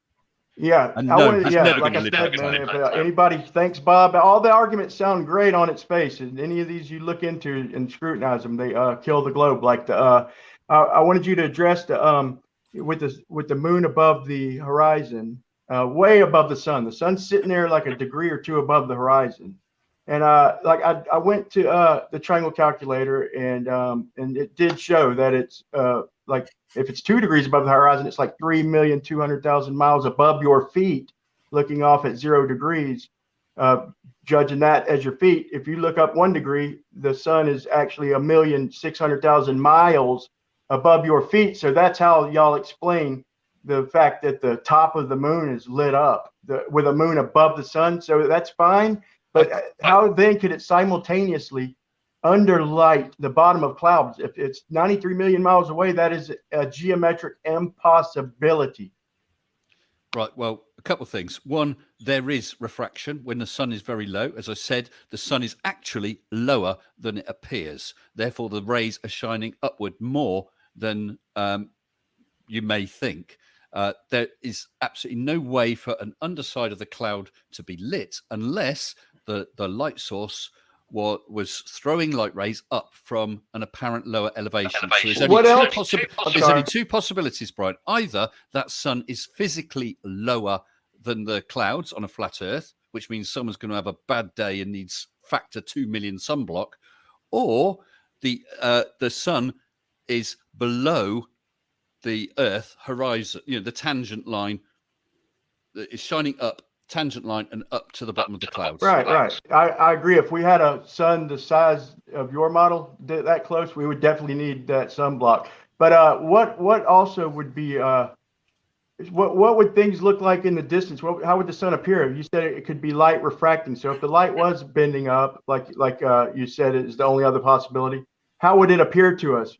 Yeah, and no, like I said, man, if anybody thanks Bob, all the arguments sound great on its face, and any of these you look into and scrutinize them, they kill the globe. Like the, I wanted you to address the with the moon above the horizon, way above the sun. The sun's sitting there like a degree or two above the horizon. And like I went to the triangle calculator, and it did show that it's like if it's 2 degrees above the horizon, it's like 3,200,000 miles above your feet, looking off at 0 degrees, judging that as your feet. If you look up 1 degree, the sun is actually 1,600,000 miles above your feet. So that's how y'all explain the fact that the top of the moon is lit up with a moon above the sun. So that's fine. But how then could it simultaneously underlight the bottom of clouds? If it's 93 million miles away, that is a geometric impossibility. Right. Well, a couple of things. One, there is refraction when the sun is very low. As I said, the sun is actually lower than it appears. Therefore, the rays are shining upward more than you may think. There is absolutely no way for an underside of the cloud to be lit unless the light source was throwing light rays up from an apparent lower elevation. So there's only two possibilities, Brian. Either that sun is physically lower than the clouds on a flat Earth, which means someone's going to have a bad day and needs factor 2 million sunblock, or the sun is below the Earth horizon, the tangent line that is shining up, tangent line, and up to the bottom of the clouds. Right. I agree. If we had a sun the size of your model that close, we would definitely need that sunblock. But what also would be what would things look like in the distance? How would the sun appear? You said it could be light refracting. So if the light was bending up, like you said, is the only other possibility. How would it appear to us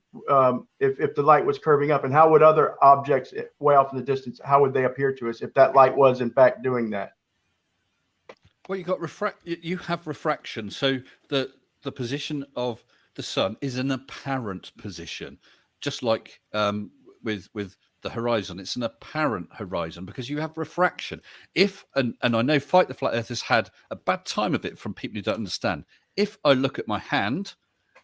if the light was curving up, and how would other objects way off in the distance, how would they appear to us if that light was in fact doing that? Well, you have refraction. So the position of the sun is an apparent position, just like with the horizon. It's an apparent horizon because you have refraction. And I know Fight the Flat Earth has had a bad time of it from people who don't understand. If I look at my hand,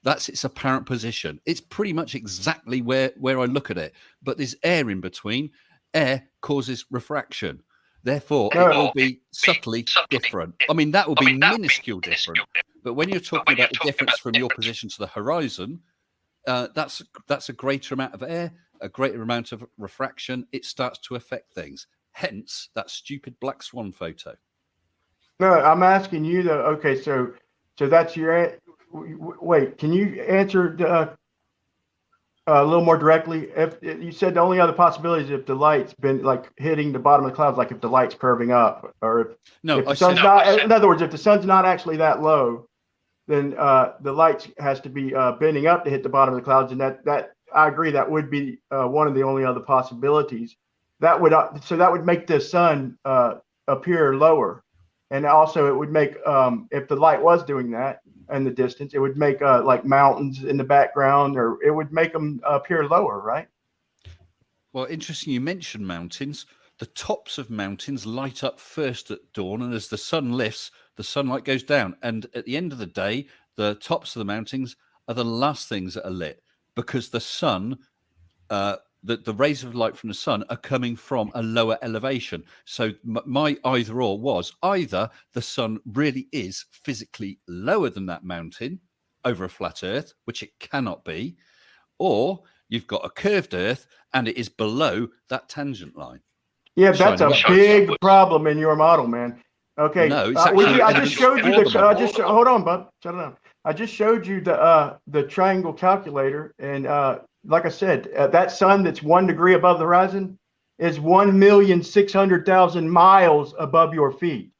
that's its apparent position. It's pretty much exactly where I look at it. But there's air in between. Air causes refraction. Therefore, it will be subtly different. I mean, that will be minuscule different. But when you're talking about the difference from your position to the horizon, that's a greater amount of air. a greater amount of refraction, it starts to affect things. Hence that stupid black swan photo. No, I'm asking you though. Okay, so that's your. Wait, can you answer a little more directly? If you said the only other possibility is if the light's been like hitting the bottom of the clouds, like if the light's curving up, or if the sun's not. In other words, if the sun's not actually that low, then the light has to be bending up to hit the bottom of the clouds, and that I agree that would be one of the only other possibilities. That would so that would make the sun appear lower. And also it would make, if the light was doing that in the distance, it would make like mountains in the background, or it would make them appear lower, right? Well, interesting you mentioned mountains. The tops of mountains light up first at dawn, and as the sun lifts, the sunlight goes down. And at the end of the day, the tops of the mountains are the last things that are lit, because the sun, the rays of light from the sun are coming from a lower elevation. So my either or was either the sun really is physically lower than that mountain over a flat earth, which it cannot be, or you've got a curved earth and it is below that tangent line. Yeah, that's a big problem in your model, man. Okay, no, it's actually I just showed you the. Hold on, bub. Shut it down. I just showed you the triangle calculator, and like I said, that sun that's 1 degree above the horizon is 1,600,000 miles above your feet.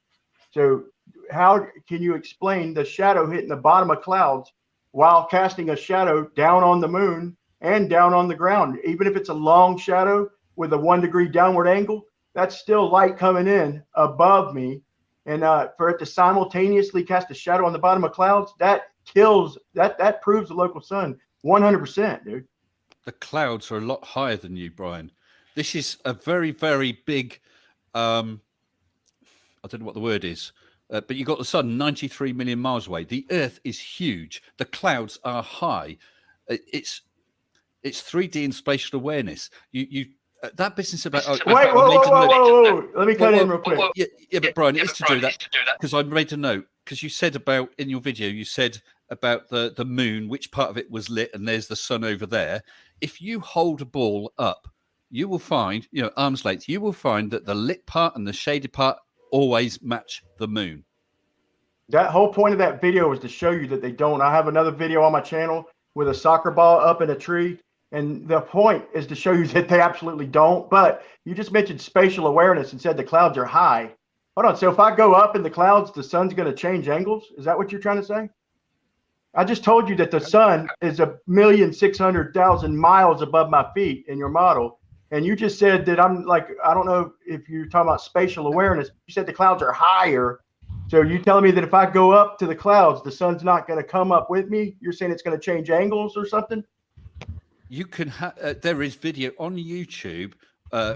So how can you explain the shadow hitting the bottom of clouds while casting a shadow down on the moon and down on the ground? Even if it's a long shadow with a 1 degree downward angle, that's still light coming in above me. And for it to simultaneously cast a shadow on the bottom of clouds, that kills, that proves the local sun 100%, dude. The clouds are a lot higher than you, Brian. This is a very, very big, I don't know what the word is, but you've got the sun 93 million miles away. The earth is huge. The clouds are high. It's 3D and spatial awareness. You that business about whoa. Let me cut in real quick. Yeah, but Brian, it's to do that because I made a note, because you said about in your video, you said about the moon, which part of it was lit, and there's the sun over there. If you hold a ball up, you will find, arm's length, you will find that the lit part and the shaded part always match the moon. That whole point of that video was to show you that they don't. I have another video on my channel with a soccer ball up in a tree. And the point is to show you that they absolutely don't. But you just mentioned spatial awareness and said the clouds are high. Hold on. So if I go up in the clouds, the sun's going to change angles? Is that what you're trying to say? I just told you that the sun is 1,600,000 miles above my feet in your model. And you just said that I'm like, I don't know if you're talking about spatial awareness. You said the clouds are higher. So you telling me that if I go up to the clouds, the sun's not going to come up with me? You're saying it's going to change angles or something? You can there is video on YouTube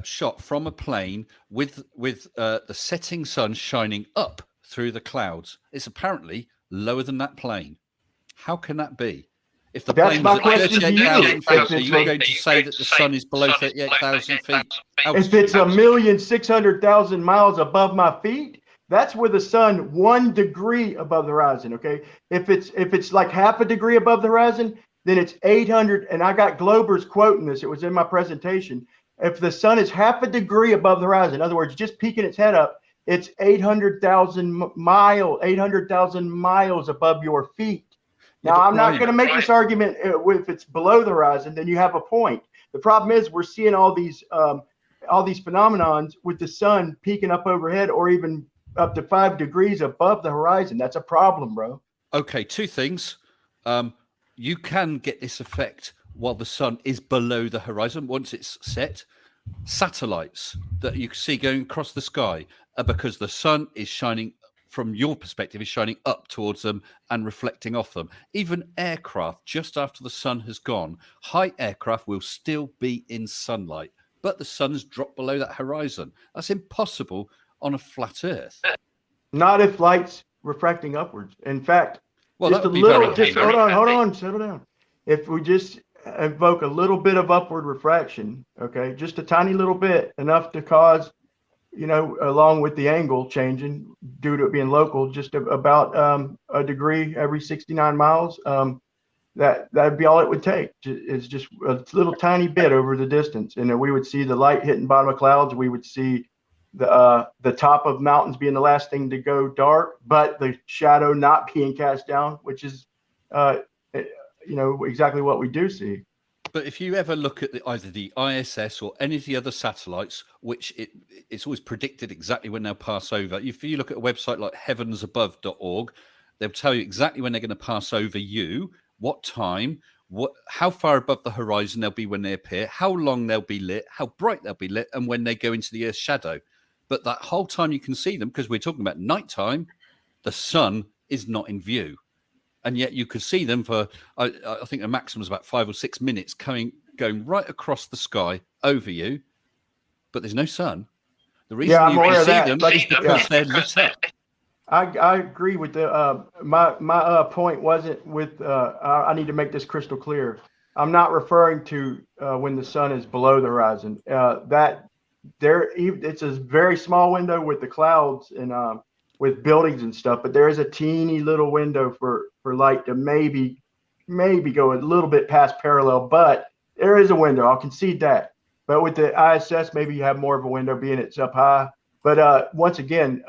shot from a plane with the setting sun shining up through the clouds. It's apparently lower than that plane. How can that be? If the plane was at 38,000 feet, are you going to say that the sun is below 38,000 feet? If it's 1,600,000 miles above my feet, that's where the sun 1 degree above the horizon. Okay, if it's like half a degree above the horizon, then it's 800, and I got Glober's quoting this. It was in my presentation. If the sun is half a degree above the horizon, in other words, just peeking its head up, it's 800,000 miles above your feet. Now, I'm not going to make this argument if it's below the horizon, then you have a point. The problem is we're seeing all these phenomenons with the sun peeking up overhead or even up to 5 degrees above the horizon. That's a problem, bro. Okay, 2 things. You can get this effect while the sun is below the horizon once it's set. Satellites that you see going across the sky are because the sun is shining, from your perspective, is shining up towards them and reflecting off them. Even aircraft, just after the sun has gone, high aircraft will still be in sunlight, but the sun has dropped below that horizon. That's impossible on a flat Earth. Not if light's refracting upwards. In fact, well, just a little, hold on, settle down. If we just invoke a little bit of upward refraction, okay, just a tiny little bit, enough to cause, along with the angle changing due to it being local, just about a degree every 69 miles, that'd be all it would take. It's just a little tiny bit over the distance, and then we would see the light hitting bottom of clouds. We would see the top of mountains being the last thing to go dark, but the shadow not being cast down, which is exactly what we do see. But if you ever look at either the ISS or any of the other satellites, which it's always predicted exactly when they'll pass over. If you look at a website like heavensabove.org, they'll tell you exactly when they're going to pass over you, what time, how far above the horizon they'll be when they appear, how long they'll be lit, how bright they'll be lit, and when they go into the Earth's shadow. But that whole time you can see them, because we're talking about nighttime, the sun is not in view. And yet you could see them for, I think the maximum is about 5 or 6 minutes going right across the sky over you, but there's no sun. The reason you can see them is because they're lit up. I agree with my point wasn't with, I need to make this crystal clear. I'm not referring to when the sun is below the horizon. It's a very small window with the clouds and with buildings and stuff, but there is a teeny little window for light to maybe go a little bit past parallel, but there is a window. I'll concede that. But with the ISS, maybe you have more of a window being it's up high. But once again,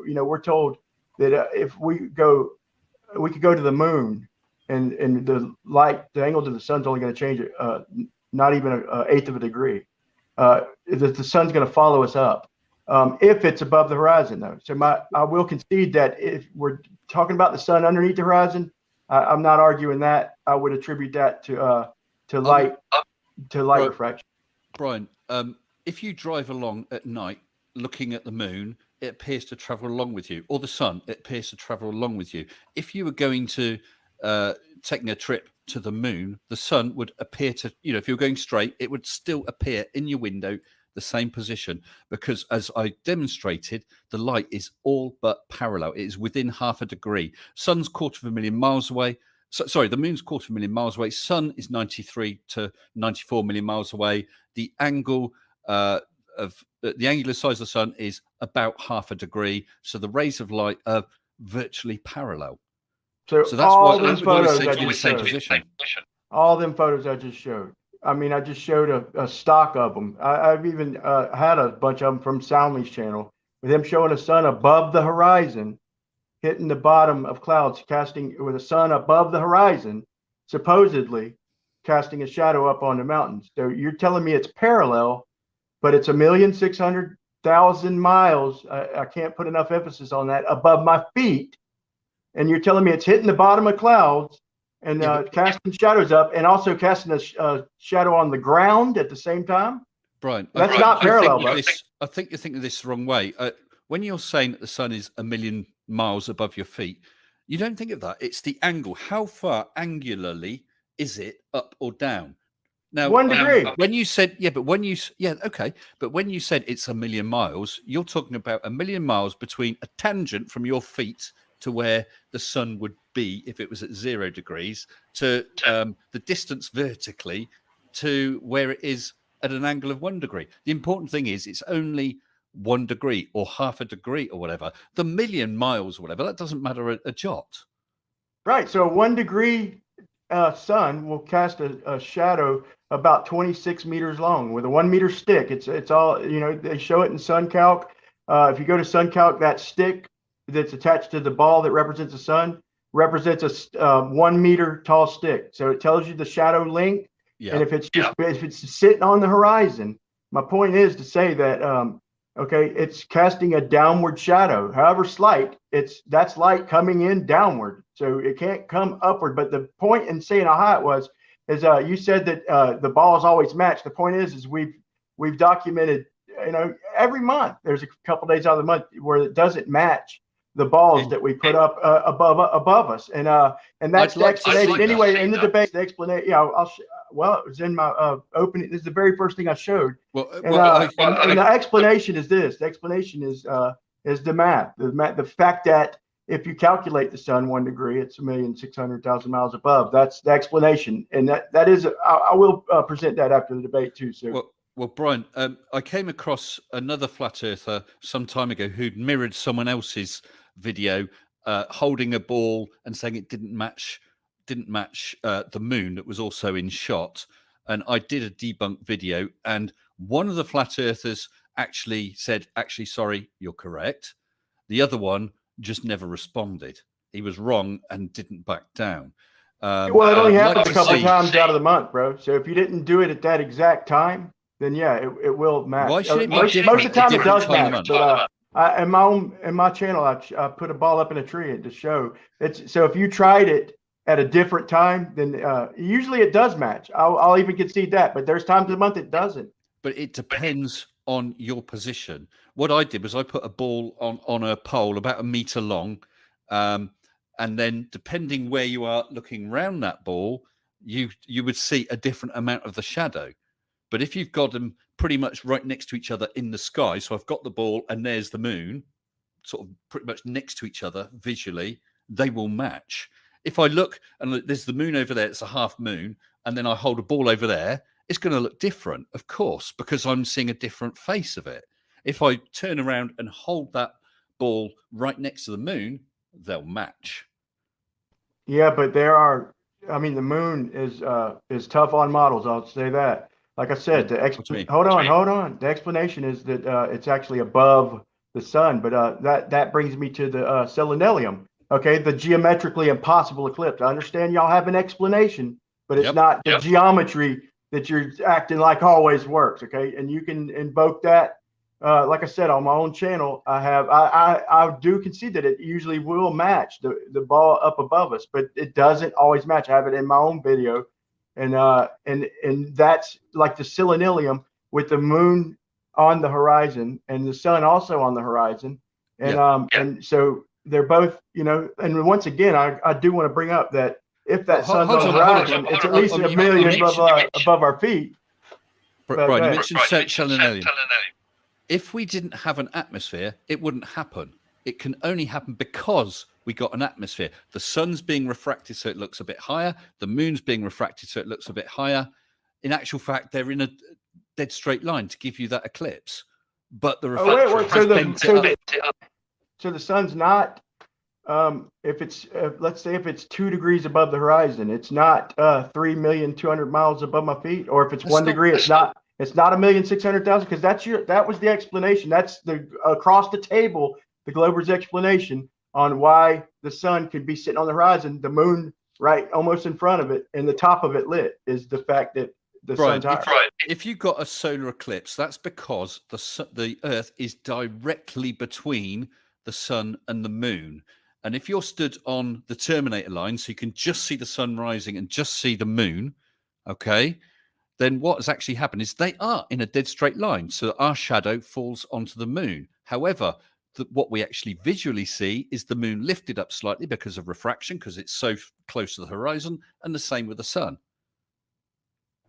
we're told that if we could go to the moon, and the angle to the sun's only going to change not even an eighth of a degree. The sun's going to follow us up. If it's above the horizon, though. So I will concede that if we're talking about the sun underneath the horizon, I'm not arguing that. I would attribute that to light refraction. Brian, if you drive along at night looking at the moon, it appears to travel along with you, or the sun, it appears to travel along with you. If you were going to taking a trip to the moon, the sun would appear to, if you're going straight, it would still appear in your window the same position, because as I demonstrated, the light is all but parallel. It is within half a degree. Sun's 250,000 miles away. The moon's 250,000 miles away. Sun is 93 to 94 million miles away. The angle the angular size of the sun is about half a degree. So the rays of light are virtually parallel. So that's all them photos I just showed. Position. All them photos I just showed. I mean, I just showed a stock of them. I've even had a bunch of them from Soundly's channel with him showing a sun above the horizon, hitting the bottom of clouds, casting with a sun above the horizon, supposedly casting a shadow up on the mountains. So you're telling me it's parallel, but it's 1,600,000 miles. I can't put enough emphasis on that, above my feet. And you're telling me it's hitting the bottom of clouds and casting shadows up, and also casting a shadow on the ground at the same time? Brian, that's not parallel. I think you're thinking of this the wrong way. When you're saying that the sun is 1,000,000 miles above your feet, you don't think of that. It's the angle. How far angularly is it up or down? Now, 1 degree. When you said, but when you said it's 1,000,000 miles, you're talking about 1,000,000 miles between a tangent from your feet to where the sun would be if it was at 0 degrees, to the distance vertically to where it is at an angle of 1 degree. The important thing is it's only 1 degree or half a degree or whatever. The 1,000,000 miles or whatever, that doesn't matter a jot. Right. So 1 degree sun will cast a shadow about 26 meters long with a 1 meter stick. It's all, they show it in SunCalc. If you go to SunCalc, that stick that's attached to the ball that represents the sun represents a 1 meter tall stick. So it tells you the shadow length. Yeah. And if it's sitting on the horizon, my point is to say that, it's casting a downward shadow, however slight, that's light coming in downward. So it can't come upward. But the point in saying how high it was is you said that the balls always match. The point is we've documented, every month there's a couple days out of the month where it doesn't match the balls that we put up above us, and that's the explanation. Anyway, in the debate, the explanation. Yeah, it was in my opening. This is the very first thing I showed. And the explanation is this. The explanation is the math. The fact that if you calculate the sun 1 degree, it's 1,600,000 miles above. That's the explanation, and that is. I will present that after the debate too. So. Well, Brian, I came across another flat earther some time ago who'd mirrored someone else's video holding a ball and saying it didn't match didn't match the moon that was also in shot. And I did a debunk video, and one of the flat earthers actually said, actually, sorry, you're correct. The other one just never responded. He was wrong and didn't back down. Well, it only happens a couple times out of the month, bro. So if you didn't do it at that exact time, then yeah, it will match. Why should it be most of the time it does match. But in my channel, I put a ball up in a tree to show it's. So if you tried it at a different time, then usually it does match. I'll even concede that. But there's times of the month it doesn't. But it depends on your position. What I did was I put a ball on a pole about 1 meter long. And then depending where you are looking round that ball, you would see a different amount of the shadow. But if you've got them pretty much right next to each other in the sky, so I've got the ball and there's the moon, sort of pretty much next to each other visually, they will match. If I look and there's the moon over there, it's a half moon, and then I hold a ball over there, it's going to look different, of course, because I'm seeing a different face of it. If I turn around and hold that ball right next to the moon, they'll match. Yeah, but there are. I mean, the moon is tough on models. I'll say that. Like I said, hold on. The explanation is that it's actually above the sun, but that brings me to the selenelium. Okay, the geometrically impossible eclipse. I understand y'all have an explanation, but it's not the geometry that you're acting like always works. Okay, and you can invoke that. Like I said, on my own channel, I do concede that it usually will match the ball up above us, but it doesn't always match. I have it in my own video, and that's like the selenelium with the moon on the horizon and the sun also on the horizon, and so they're both, and once again, I do want to bring up that if that sun's on the horizon, it's at least a million above our feet. Brian, you mentioned selenelium. If we didn't have an atmosphere, it wouldn't happen. It can only happen because we got an atmosphere. The sun's being refracted, so it looks a bit higher. The moon's being refracted, so it looks a bit higher. In actual fact, they're in a dead straight line to give you that eclipse. But the refraction So the sun's not, if it's, let's say if it's 2 degrees above the horizon, it's not 3,200,000 miles above my feet, or if it's 1 degree, it's not 1,600,000, because that was the explanation. That's the across the table, the Glober's explanation on why the sun could be sitting on the horizon, the moon right almost in front of it, and the top of it lit, is the fact that the sun's higher. If you got a solar eclipse, that's because the Earth is directly between the sun and the moon. And if you're stood on the terminator line, so you can just see the sun rising and just see the moon, okay, then what has actually happened is they are in a dead straight line. So our shadow falls onto the moon. However, what we actually visually see is the moon lifted up slightly because of refraction, because it's so close to the horizon, and the same with the sun.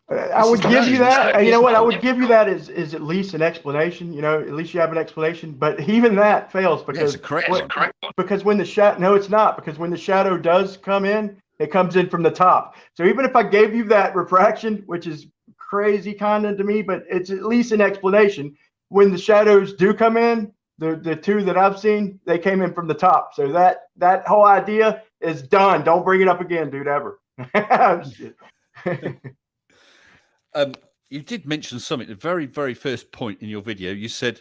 I would give you that. You know what? I would give you that is at least an explanation. At least you have an explanation. But even that fails because it's correct one. Because when the shadow, no, it's not. Because when the shadow does come in, it comes in from the top. So even if I gave you that refraction, which is crazy kind of to me, but it's at least an explanation. When the shadows do come in, the two that I've seen, they came in from the top. So that whole idea is done. Don't bring it up again, dude, ever. You did mention something, the very, very first point in your video. You said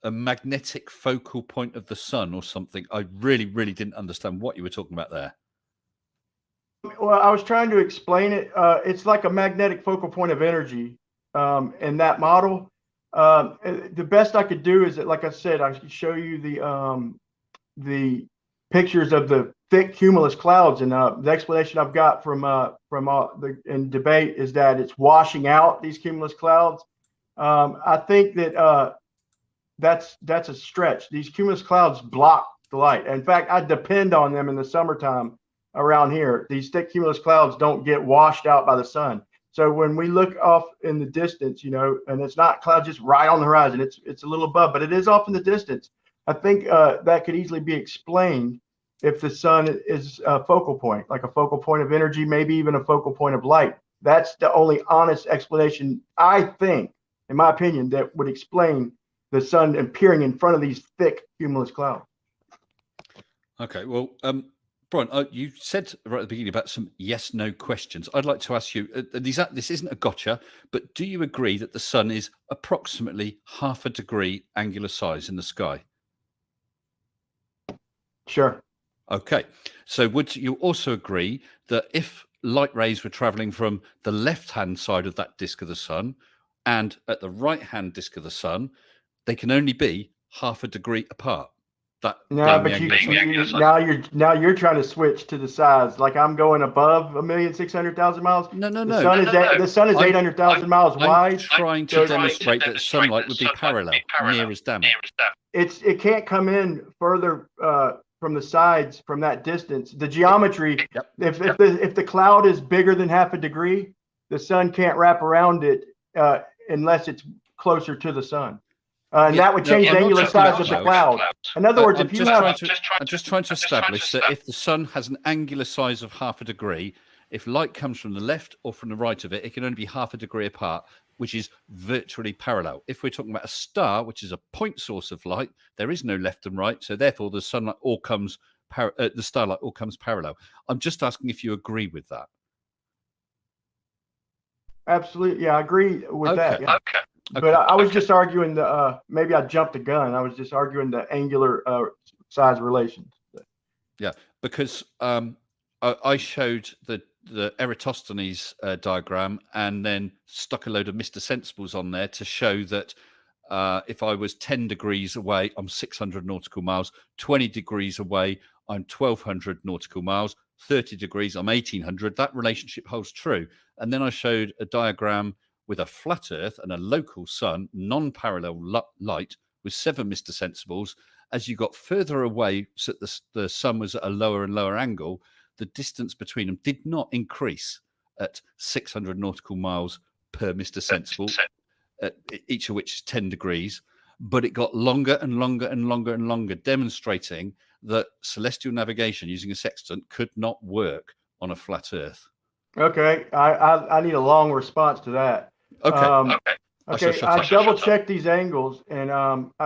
a magnetic focal point of the sun or something. I really, really didn't understand what you were talking about there. Well, I was trying to explain it. It's like a magnetic focal point of energy in that model. The best I could do is that, like I said, I could show you the pictures of the thick cumulus clouds, and the explanation I've got from in debate is that it's washing out these cumulus clouds. I think that that's a stretch. These cumulus clouds block the light. In fact, I depend on them in the summertime. Around here, these thick cumulus clouds don't get washed out by the sun. So when we look off in the distance, and it's not clouds just right on the horizon, it's a little above, but it is off in the distance. I think that could easily be explained if the sun is a focal point, like a focal point of energy, maybe even a focal point of light. That's the only honest explanation, I think, in my opinion, that would explain the sun appearing in front of these thick cumulus clouds. Okay, well, Brian, you said right at the beginning about some yes/no questions. I'd like to ask you, this isn't a gotcha, but do you agree that the sun is approximately half a degree angular size in the sky? Sure. Okay. So would you also agree that if light rays were traveling from the left-hand side of that disk of the sun and at the right-hand disk of the sun, they can only be half a degree apart? That No, being the but angular size. now you're trying to switch to the size. Like I'm going above 1,600,000 miles. No. The sun is 800,000 miles I'm wide. trying to demonstrate that sunlight would be parallel, near as damn it. It can't come in further from the sides from that distance. The geometry, Yep. if the cloud is bigger than half a degree, the sun can't wrap around it unless it's closer to the sun. And that would change the angular size of the cloud. In other words, if you have... I'm just trying to establish that if the sun has an angular size of half a degree, if light comes from the left or from the right of it, it can only be half a degree apart, which is virtually parallel. If we're talking about a star, which is a point source of light, there is no left and right, so therefore the sunlight all comes, the starlight all comes parallel. I'm just asking if you agree with that. Absolutely, yeah, I agree with that. Yeah. Okay. But I was just arguing maybe I jumped the gun. I was just arguing the angular size relations. Yeah, because I showed the Eratosthenes diagram and then stuck a load of Mr. Sensibles on there to show that if I was 10 degrees away, I'm 600 nautical miles, 20 degrees away, I'm 1,200 nautical miles, 30 degrees, I'm 1,800. That relationship holds true. And then I showed a diagram with a flat Earth and a local sun, non-parallel light with 7 Mr. Sensibles. As you got further away, so the sun was at a lower and lower angle, the distance between them did not increase at 600 nautical miles per Mr. Sensible, each of which is 10 degrees, but it got longer and longer and longer and longer, demonstrating that celestial navigation using a sextant could not work on a flat Earth. Okay, I need a long response to that. Okay. I double checked these angles, and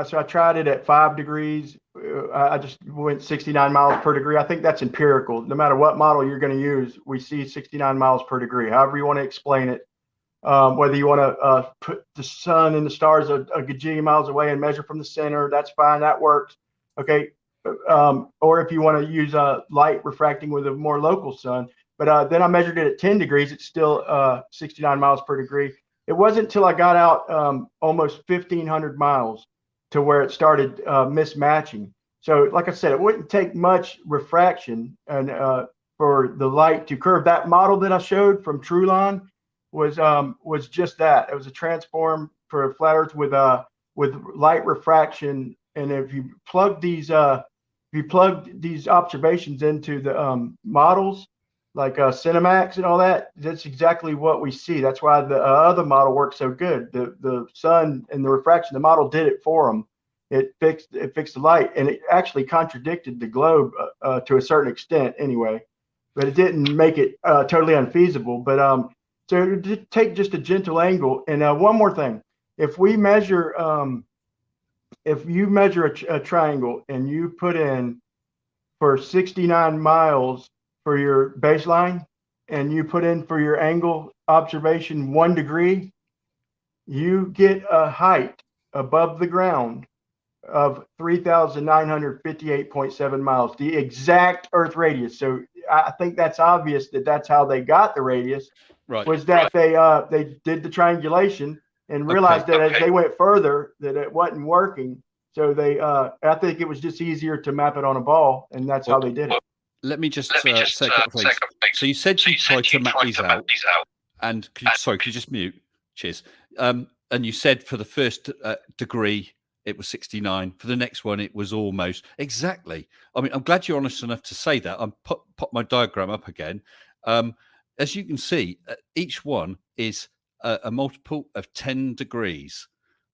so I tried it at 5 degrees. I just went 69 miles per degree. I think that's empirical. No matter what model you're going to use, we see 69 miles per degree. However you want to explain it, whether you want to put the sun and the stars a gajillion miles away and measure from the center, that's fine. That works. Okay. Or if you want to use light refracting with a more local sun. But then I measured it at 10 degrees. It's still 69 miles per degree. It wasn't until I got out almost 1,500 miles to where it started mismatching. So like I said, it wouldn't take much refraction and for the light to curve. That model that I showed from Trueline was just that. It was a transform for a flat Earth with light refraction. And if you plug these observations into the models, like Cinemax and all that, that's exactly what we see. That's why the other model works so good. The sun and the refraction, the model did it for them. It fixed the light, and it actually contradicted the globe to a certain extent anyway, but it didn't make it totally unfeasible. But so to take just a gentle angle. And one more thing, if we measure, if you measure a triangle and you put in for 69 miles for your baseline, and you put in for your angle observation 1 degree, you get a height above the ground of 3,958.7 miles, the exact Earth radius. So I think that's obvious that that's how they got the radius, right? Was that they did the triangulation and realized that as they went further that it wasn't working. So I think it was just easier to map it on a ball, and that's how they did it. Let me just say a couple of things. So you said you tried to map these out, and could you just mute? Cheers. And you said for the first degree it was 69. For the next one it was almost exactly. I mean, I'm glad you're honest enough to say that. I'm pop my diagram up again. As you can see, each one is a multiple of 10 degrees.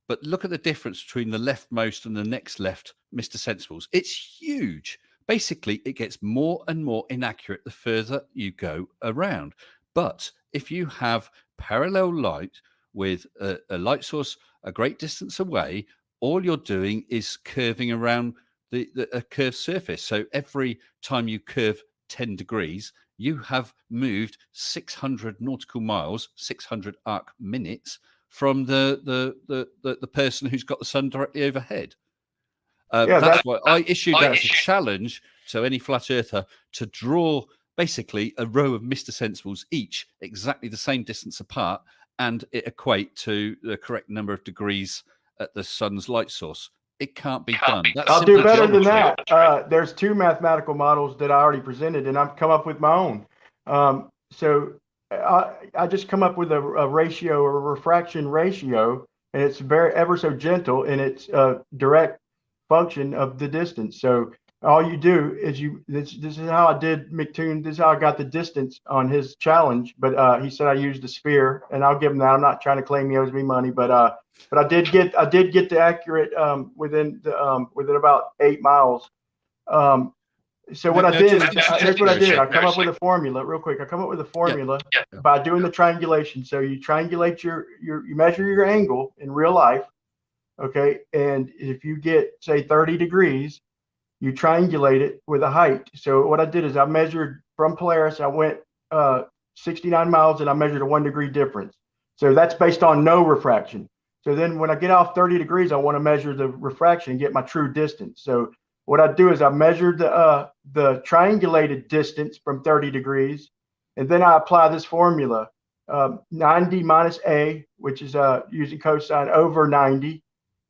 But look at the difference between the leftmost and the next left, Mr. Sensibles. It's huge. Basically, it gets more and more inaccurate the further you go around. But if you have parallel light with a light source a great distance away, all you're doing is curving around a curved surface. So every time you curve 10 degrees, you have moved 600 nautical miles, 600 arc minutes from the person who's got the sun directly overhead. That's why I issued that as a challenge to any flat earther to draw basically a row of Mr. Sensibles, each exactly the same distance apart, and it equate to the correct number of degrees at the sun's light source. It can't be done. I'll do better than that. There's 2 mathematical models that I already presented, and I've come up with my own. So I just come up with a ratio, or a refraction ratio, and it's ever so gentle in its direct function of the distance. So all you do is this is how I did McToon. This is how I got the distance on his challenge. But he said I used a sphere, and I'll give him that. I'm not trying to claim he owes me money, but I did get the accurate within about 8 miles. So what I did, here's what I did. I come up with a formula real quick. I come up with a formula by doing the triangulation. So you triangulate you measure your angle in real life. Okay. And if you get, say, 30 degrees, you triangulate it with a height. So what I did is I measured from Polaris. I went 69 miles, and I measured a 1 degree difference. So that's based on no refraction. So then when I get off 30 degrees, I want to measure the refraction and get my true distance. So what I do is I measure the triangulated distance from 30 degrees, and then I apply this formula, 90 minus A, which is using cosine, over 90,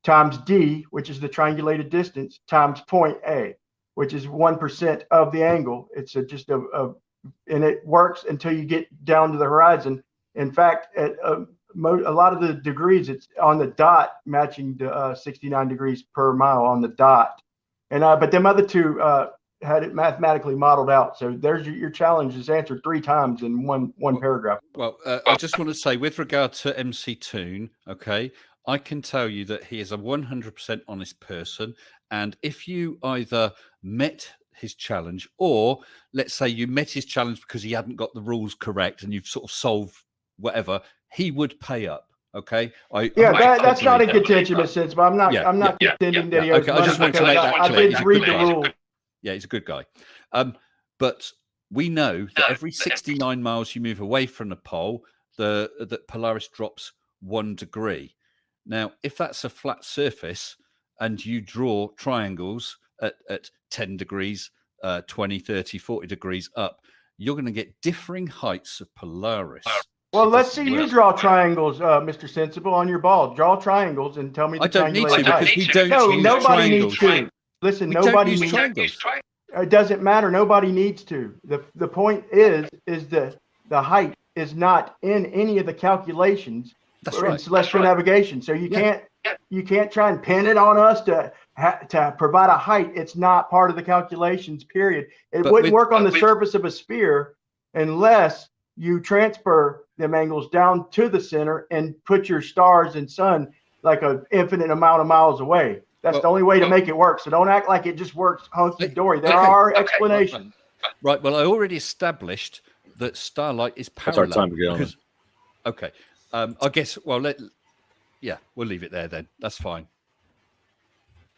times D, which is the triangulated distance, times point A, which is 1% of the angle. It's just and it works until you get down to the horizon. In fact, at a lot of the degrees, it's on the dot, matching the 69 degrees per mile on the dot. And but them other 2 had it mathematically modeled out. So there's your challenge is answered 3 times in one paragraph. Well, I just want to say, with regard to MC Toon, okay, I can tell you that he is a 100% honest person. And if you either met his challenge, or let's say you met his challenge because he hadn't got the rules correct and you've sort of solved whatever, he would pay up. Okay. That's not in contention in a sense, but I'm not contending that he owes money. I just want to make that clear. I did read the rule. Yeah, he's a good guy. But we know that every 69 miles you move away from the pole, that Polaris drops 1 degree. Now, if that's a flat surface and you draw triangles at 10 degrees, 20, 30, 40 degrees up, you're going to get differing heights of Polaris. Well, let's see you draw triangles, Mr. Sensible, on your ball. Draw triangles and tell me the triangulated height. Because we don't use nobody triangles. needs to. Listen, nobody needs triangles. It doesn't matter. Nobody needs to. The point is the height is not in any of the calculations in celestial navigation. So you can't try and pin it on us to provide a height. It's not part of the calculations, period. It wouldn't work on the surface of a sphere unless you transfer them angles down to the center and put your stars and sun like an infinite amount of miles away. That's the only way to make it work. So don't act like it just works hunky-dory. There are explanations. Right. Well, I already established that starlight is parallel. That's our time to get on. Okay. I guess, well, we'll leave it there then. That's fine.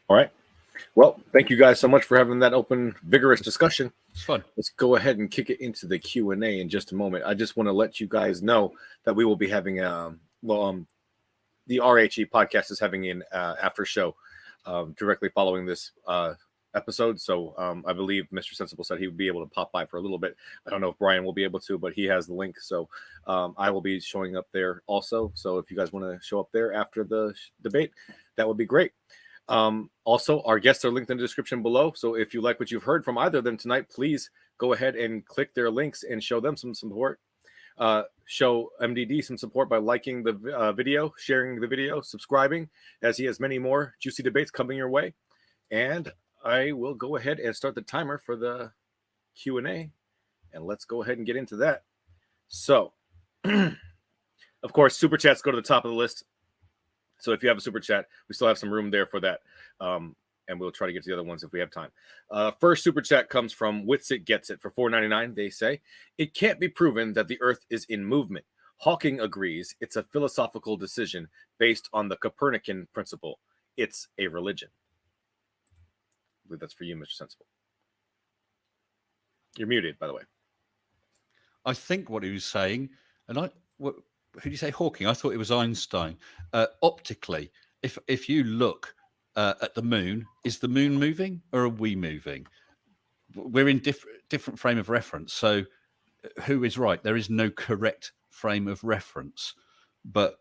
All right. Well, thank you guys so much for having that open, vigorous discussion. It's fun. Let's go ahead and kick it into the Q&A in just a moment. I just want to let you guys know that we will be having, the RHE podcast is having an after show directly following this episode. So I believe Mr. Sensible said he would be able to pop by for a little bit. I don't know if Brian will be able to, but he has the link. So I will be showing up there also. So if you guys want to show up there after the debate, that would be great. Also, our guests are linked in the description below. So if you like what you've heard from either of them tonight, please go ahead and click their links and show them some support. Show MDD some support by liking the video, sharing the video, subscribing, as he has many more juicy debates coming your way. And I will go ahead and start the timer for the Q&A, and let's go ahead and get into that. So, of course, super chats go to the top of the list. So if you have a super chat, we still have some room there for that. And we'll try to get to the other ones if we have time. First super chat comes from Witsit Gets It for $4.99. They say, it can't be proven that the Earth is in movement. Hawking agrees it's a philosophical decision based on the Copernican principle. It's a religion. I believe that's for you, Mr. Sensible. You're muted, by the way. I think what he was saying, and who did you say, Hawking? I thought it was Einstein. Optically, if you look at the moon, is the moon moving or are we moving? We're in different frame of reference. So who is right? There is no correct frame of reference. But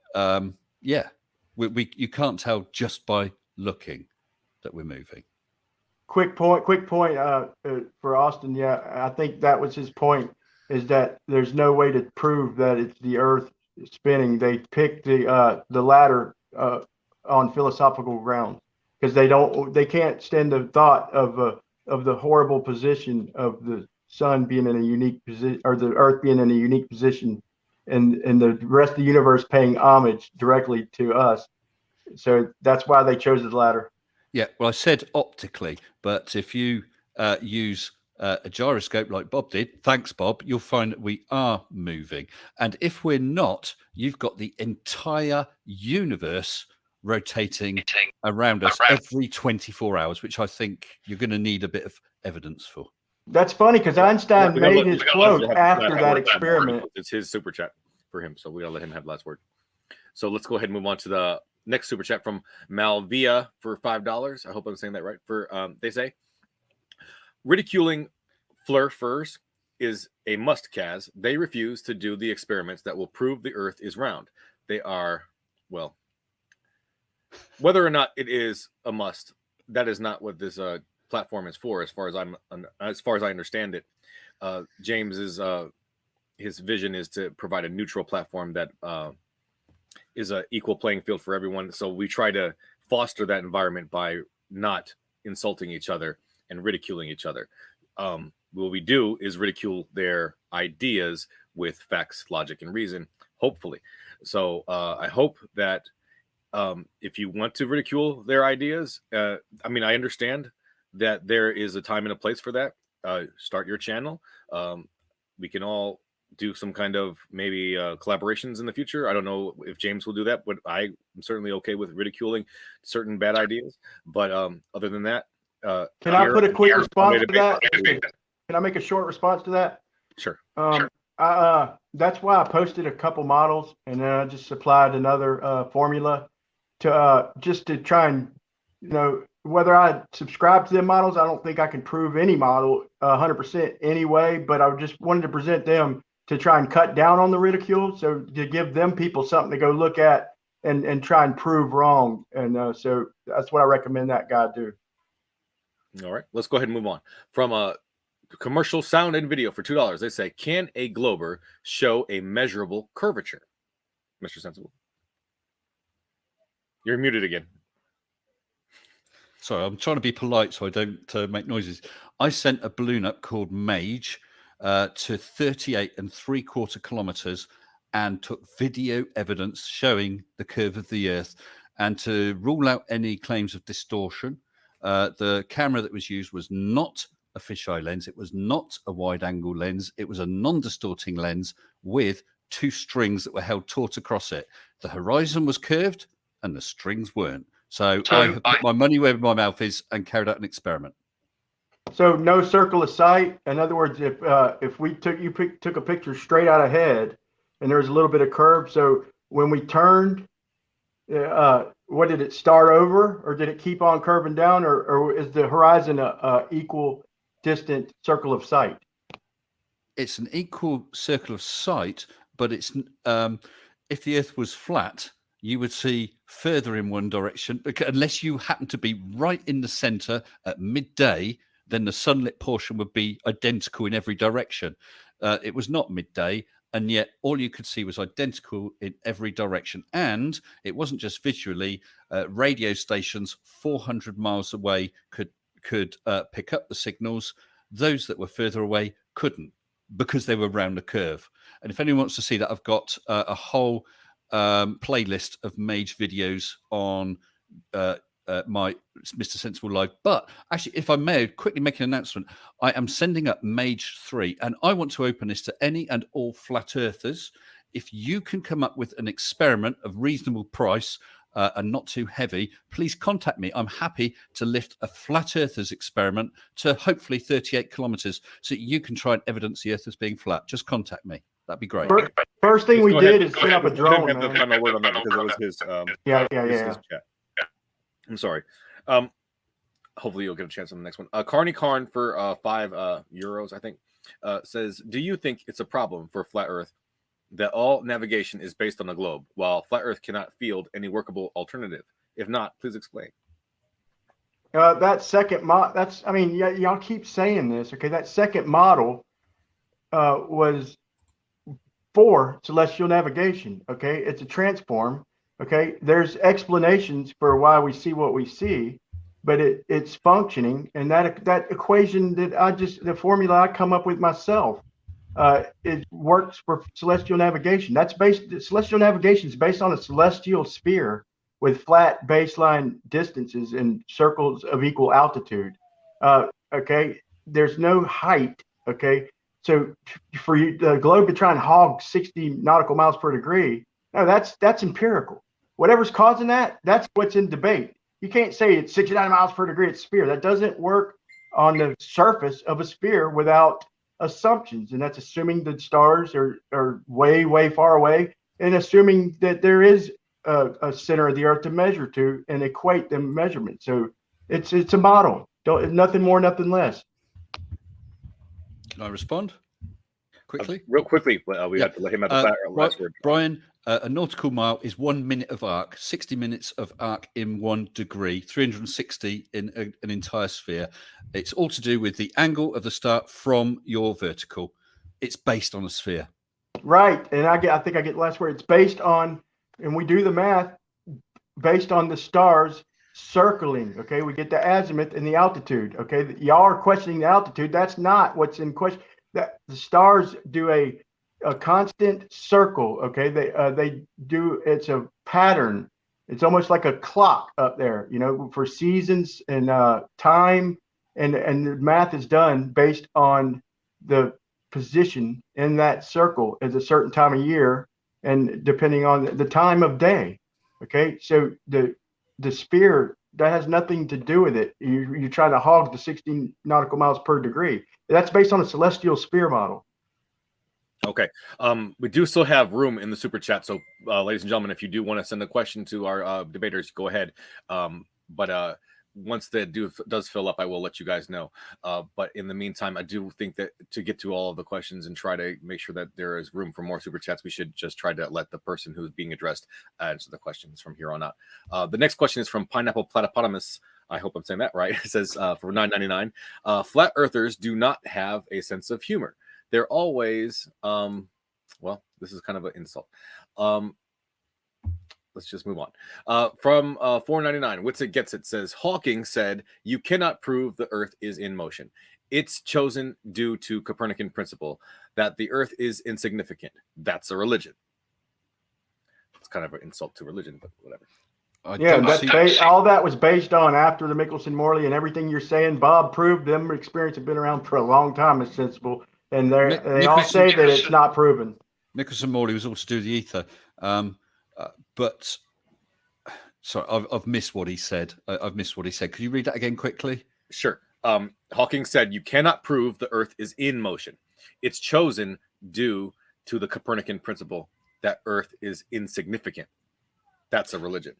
yeah, you can't tell just by looking that we're moving. Quick point for Austin. Yeah, I think that was his point, is that there's no way to prove that it's the Earth spinning. They picked the latter on philosophical grounds because they can't stand the thought of the horrible position of the sun being in a unique position, or the Earth being in a unique position, and the rest of the universe paying homage directly to us. So that's why they chose the latter. Yeah, well, I said optically, but if you use a gyroscope like Bob did, thanks, Bob, you'll find that we are moving. And if we're not, you've got the entire universe rotating around us every 24 hours, which I think you're going to need a bit of evidence for. That's funny because Einstein made his quote after that experiment. It's his super chat for him, so we gotta let him have the last word. So let's go ahead and move on to the next super chat from Malvia for $5. I hope I'm saying that right. For they say, ridiculing Flerfers is a must, Kaz. They refuse to do the experiments that will prove the Earth is round. They are, well, whether or not it is a must, that is not what this platform is for. As far as I understand it, James's his vision is to provide a neutral platform that is an equal playing field for everyone. So we try to foster that environment by not insulting each other and ridiculing each other. What we do is ridicule their ideas with facts, logic, and reason, hopefully. So I hope that if you want to ridicule their ideas, I mean, I understand that there is a time and a place for that. Start your channel. We can all do some kind of maybe collaborations in the future. I don't know if James will do that, but I'm certainly okay with ridiculing certain bad ideas. But other than that, can I put a quick response to that? Can I make a short response to that? Sure. That's why I posted a couple models, and then I just supplied another formula to just to try and, whether I subscribe to them models, I don't think I can prove any model 100% anyway, but I just wanted to present them to try and cut down on the ridicule. So to give them people something to go look at and try and prove wrong. And so that's what I recommend that guy do. All right, let's go ahead and move on. From a commercial sound and video for $2, they say, can a glober show a measurable curvature? Mr. Sensible. You're muted again. Sorry, I'm trying to be polite so I don't make noises. I sent a balloon up called Mage to 38 3/4 kilometers and took video evidence showing the curve of the Earth. And to rule out any claims of distortion, the camera that was used was not a fisheye lens. It was not a wide angle lens. It was a non-distorting lens with two strings that were held taut across it. The horizon was curved and the strings weren't. So I have put my money where my mouth is and carried out an experiment. So no circle of sight. In other words, if we took a picture straight out ahead and there was a little bit of curve, so when we turned, what did it start over, or did it keep on curving down, or is the horizon a equal distant circle of sight? It's an equal circle of sight, but it's if the Earth was flat, you would see further in one direction, because unless you happen to be right in the center at midday, then the sunlit portion would be identical in every direction. It was not midday, and yet all you could see was identical in every direction. And it wasn't just visually. Radio stations 400 miles away could pick up the signals. Those that were further away couldn't, because they were round the curve. And if anyone wants to see that, I've got a whole playlist of Mage videos on my Mr. Sensible Live. But actually, if I may quickly make an announcement, I am sending up Mage 3, and I want to open this to any and all flat earthers. If you can come up with an experiment of reasonable price, and not too heavy, please contact me. I'm happy to lift a flat earthers experiment to hopefully 38 kilometers so you can try and evidence the earth as being flat. Just contact me. That'd be great. First thing we did is set up a drone, have man. the final word on that because it was his his chat. I'm sorry. Hopefully you'll get a chance on the next one. Carney Karn for 5 euros, I think, says, do you think it's a problem for flat earth that all navigation is based on the globe, while flat earth cannot field any workable alternative? If not, please explain. That second that's, I mean, y'all keep saying this, okay? That second model was for celestial navigation, okay? It's a transform, okay? There's explanations for why we see what we see, but it's functioning, and that equation that the formula I come up with myself, it works for celestial navigation. Celestial navigation is based on a celestial sphere with flat baseline distances and circles of equal altitude. Okay, there's no height. Okay, so for the globe to try and hog 60 nautical miles per degree, no, that's empirical. Whatever's causing that, that's what's in debate. You can't say it's 69 miles per degree, it's sphere. That doesn't work on the surface of a sphere without assumptions, and that's assuming the stars are way, way far away, and assuming that there is a center of the earth to measure to and equate the measurement. So it's a model. Nothing more, nothing less. Can I respond quickly? Real quickly, we have to let him have the last word. Brian, a nautical mile is 1 minute of arc, 60 minutes of arc in 1 degree, 360 in an entire sphere. It's all to do with the angle of the start from your vertical. It's based on a sphere. Right. And I think I get the last word. It's based on, and we do the math based on the stars circling. Okay. We get the azimuth and the altitude. Okay. Y'all are questioning the altitude. That's not what's in question. That the stars do a constant circle. Okay, they do. It's a pattern. It's almost like a clock up there, for seasons and time, and the math is done based on the position in that circle at a certain time of year, and depending on the time of day. Okay, so the sphere, that has nothing to do with it. You're trying to hog the 16 nautical miles per degree. That's based on a celestial sphere model. Okay. We do still have room in the super chat. So, ladies and gentlemen, if you do want to send a question to our debaters, go ahead. But once that does fill up, I will let you guys know. But in the meantime, I do think that to get to all of the questions and try to make sure that there is room for more super chats, we should just try to let the person who's being addressed answer the questions from here on out. The next question is from Pineapple Platypotamus. I hope I'm saying that right. It says for $9.99, flat earthers do not have a sense of humor. They're always, well, this is kind of an insult. Let's just move on. From $4.99, Witsit Gets It says, Hawking said, you cannot prove the earth is in motion. It's chosen due to Copernican principle that the earth is insignificant. That's a religion. It's kind of an insult to religion, but whatever. All that was based on after the Michelson-Morley, and everything you're saying, Bob proved them experience have been around for a long time. It's sensible. And they all say that it's not proven. Michelson-Morley was also to do the ether. But sorry, I've missed what he said. I've missed what he said. Could you read that again quickly? Sure. Hawking said, you cannot prove the earth is in motion. It's chosen due to the Copernican principle that earth is insignificant. That's a religion.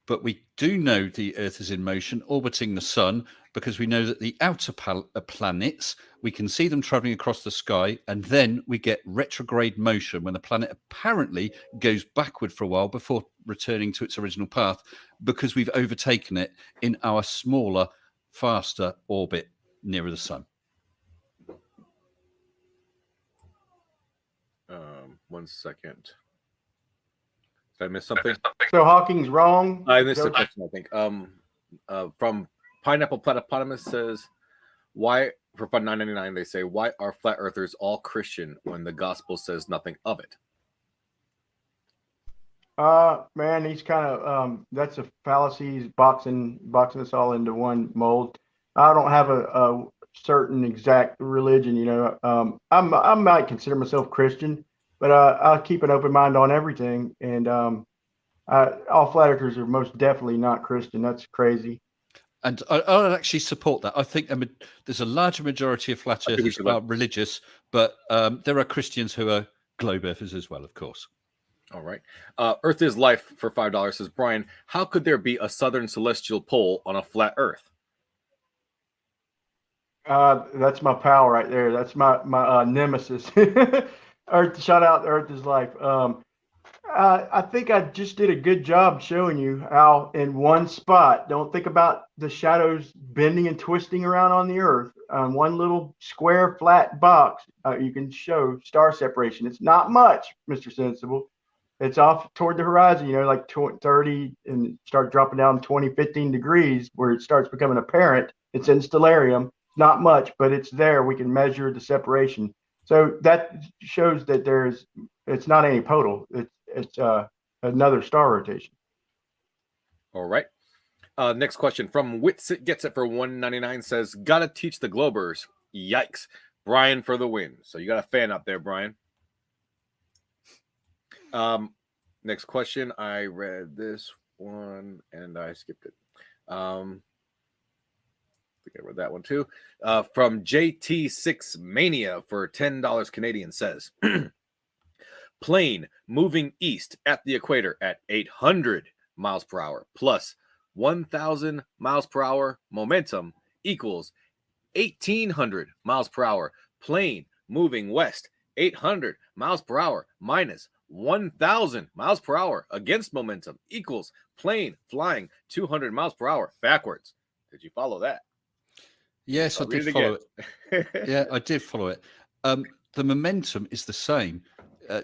But we do know the Earth is in motion, orbiting the sun, because we know that the outer planets, we can see them traveling across the sky, and then we get retrograde motion when the planet apparently goes backward for a while before returning to its original path, because we've overtaken it in our smaller, faster orbit nearer the sun. 1 second. Did I miss something? So Hawking's wrong. I missed the question, I think. From Pineapple Platypotamus says, why, for fun $9.99, they say, why are flat earthers all Christian when the gospel says nothing of it? Man, he's kind of that's a fallacy. He's boxing us all into one mold. I don't have a certain exact religion, I might consider myself Christian, but I'll keep an open mind on everything. And All flat earthers are most definitely not Christian. That's crazy. And I'll actually support that. I think there's a larger majority of flat I think we earthers should are religious, but there are Christians who are globe earthers as well, of course. All right. Earth is life for $5 says Brian. How could there be a southern celestial pole on a flat Earth? That's my pal right there. That's my nemesis. Earth, shout out Earth is life. I think I just did a good job showing you how in one spot, don't think about the shadows bending and twisting around on the earth. On one little square flat box, you can show star separation. It's not much, Mr. Sensible. It's off toward the horizon, like 30 and start dropping down 20, 15 degrees where it starts becoming apparent. It's in stellarium. Not much, but it's there. We can measure the separation. So that shows that it's not anipodal. It's another star rotation. All right. Next question from Witsit Gets It for $1.99 says, gotta teach the Globers. Yikes. Brian for the win. So you got a fan up there, Brian. Next question. I read this one and I skipped it. I think I read that one too. From JT6 Mania for $10 Canadian says, plane moving east at the equator at 800 miles per hour plus 1,000 miles per hour momentum equals 1,800 miles per hour. Plane moving west 800 miles per hour minus 1,000 miles per hour against momentum equals plane flying 200 miles per hour backwards. Did you follow that? Yes, I did follow it. Yeah, I did follow it. The momentum is the same.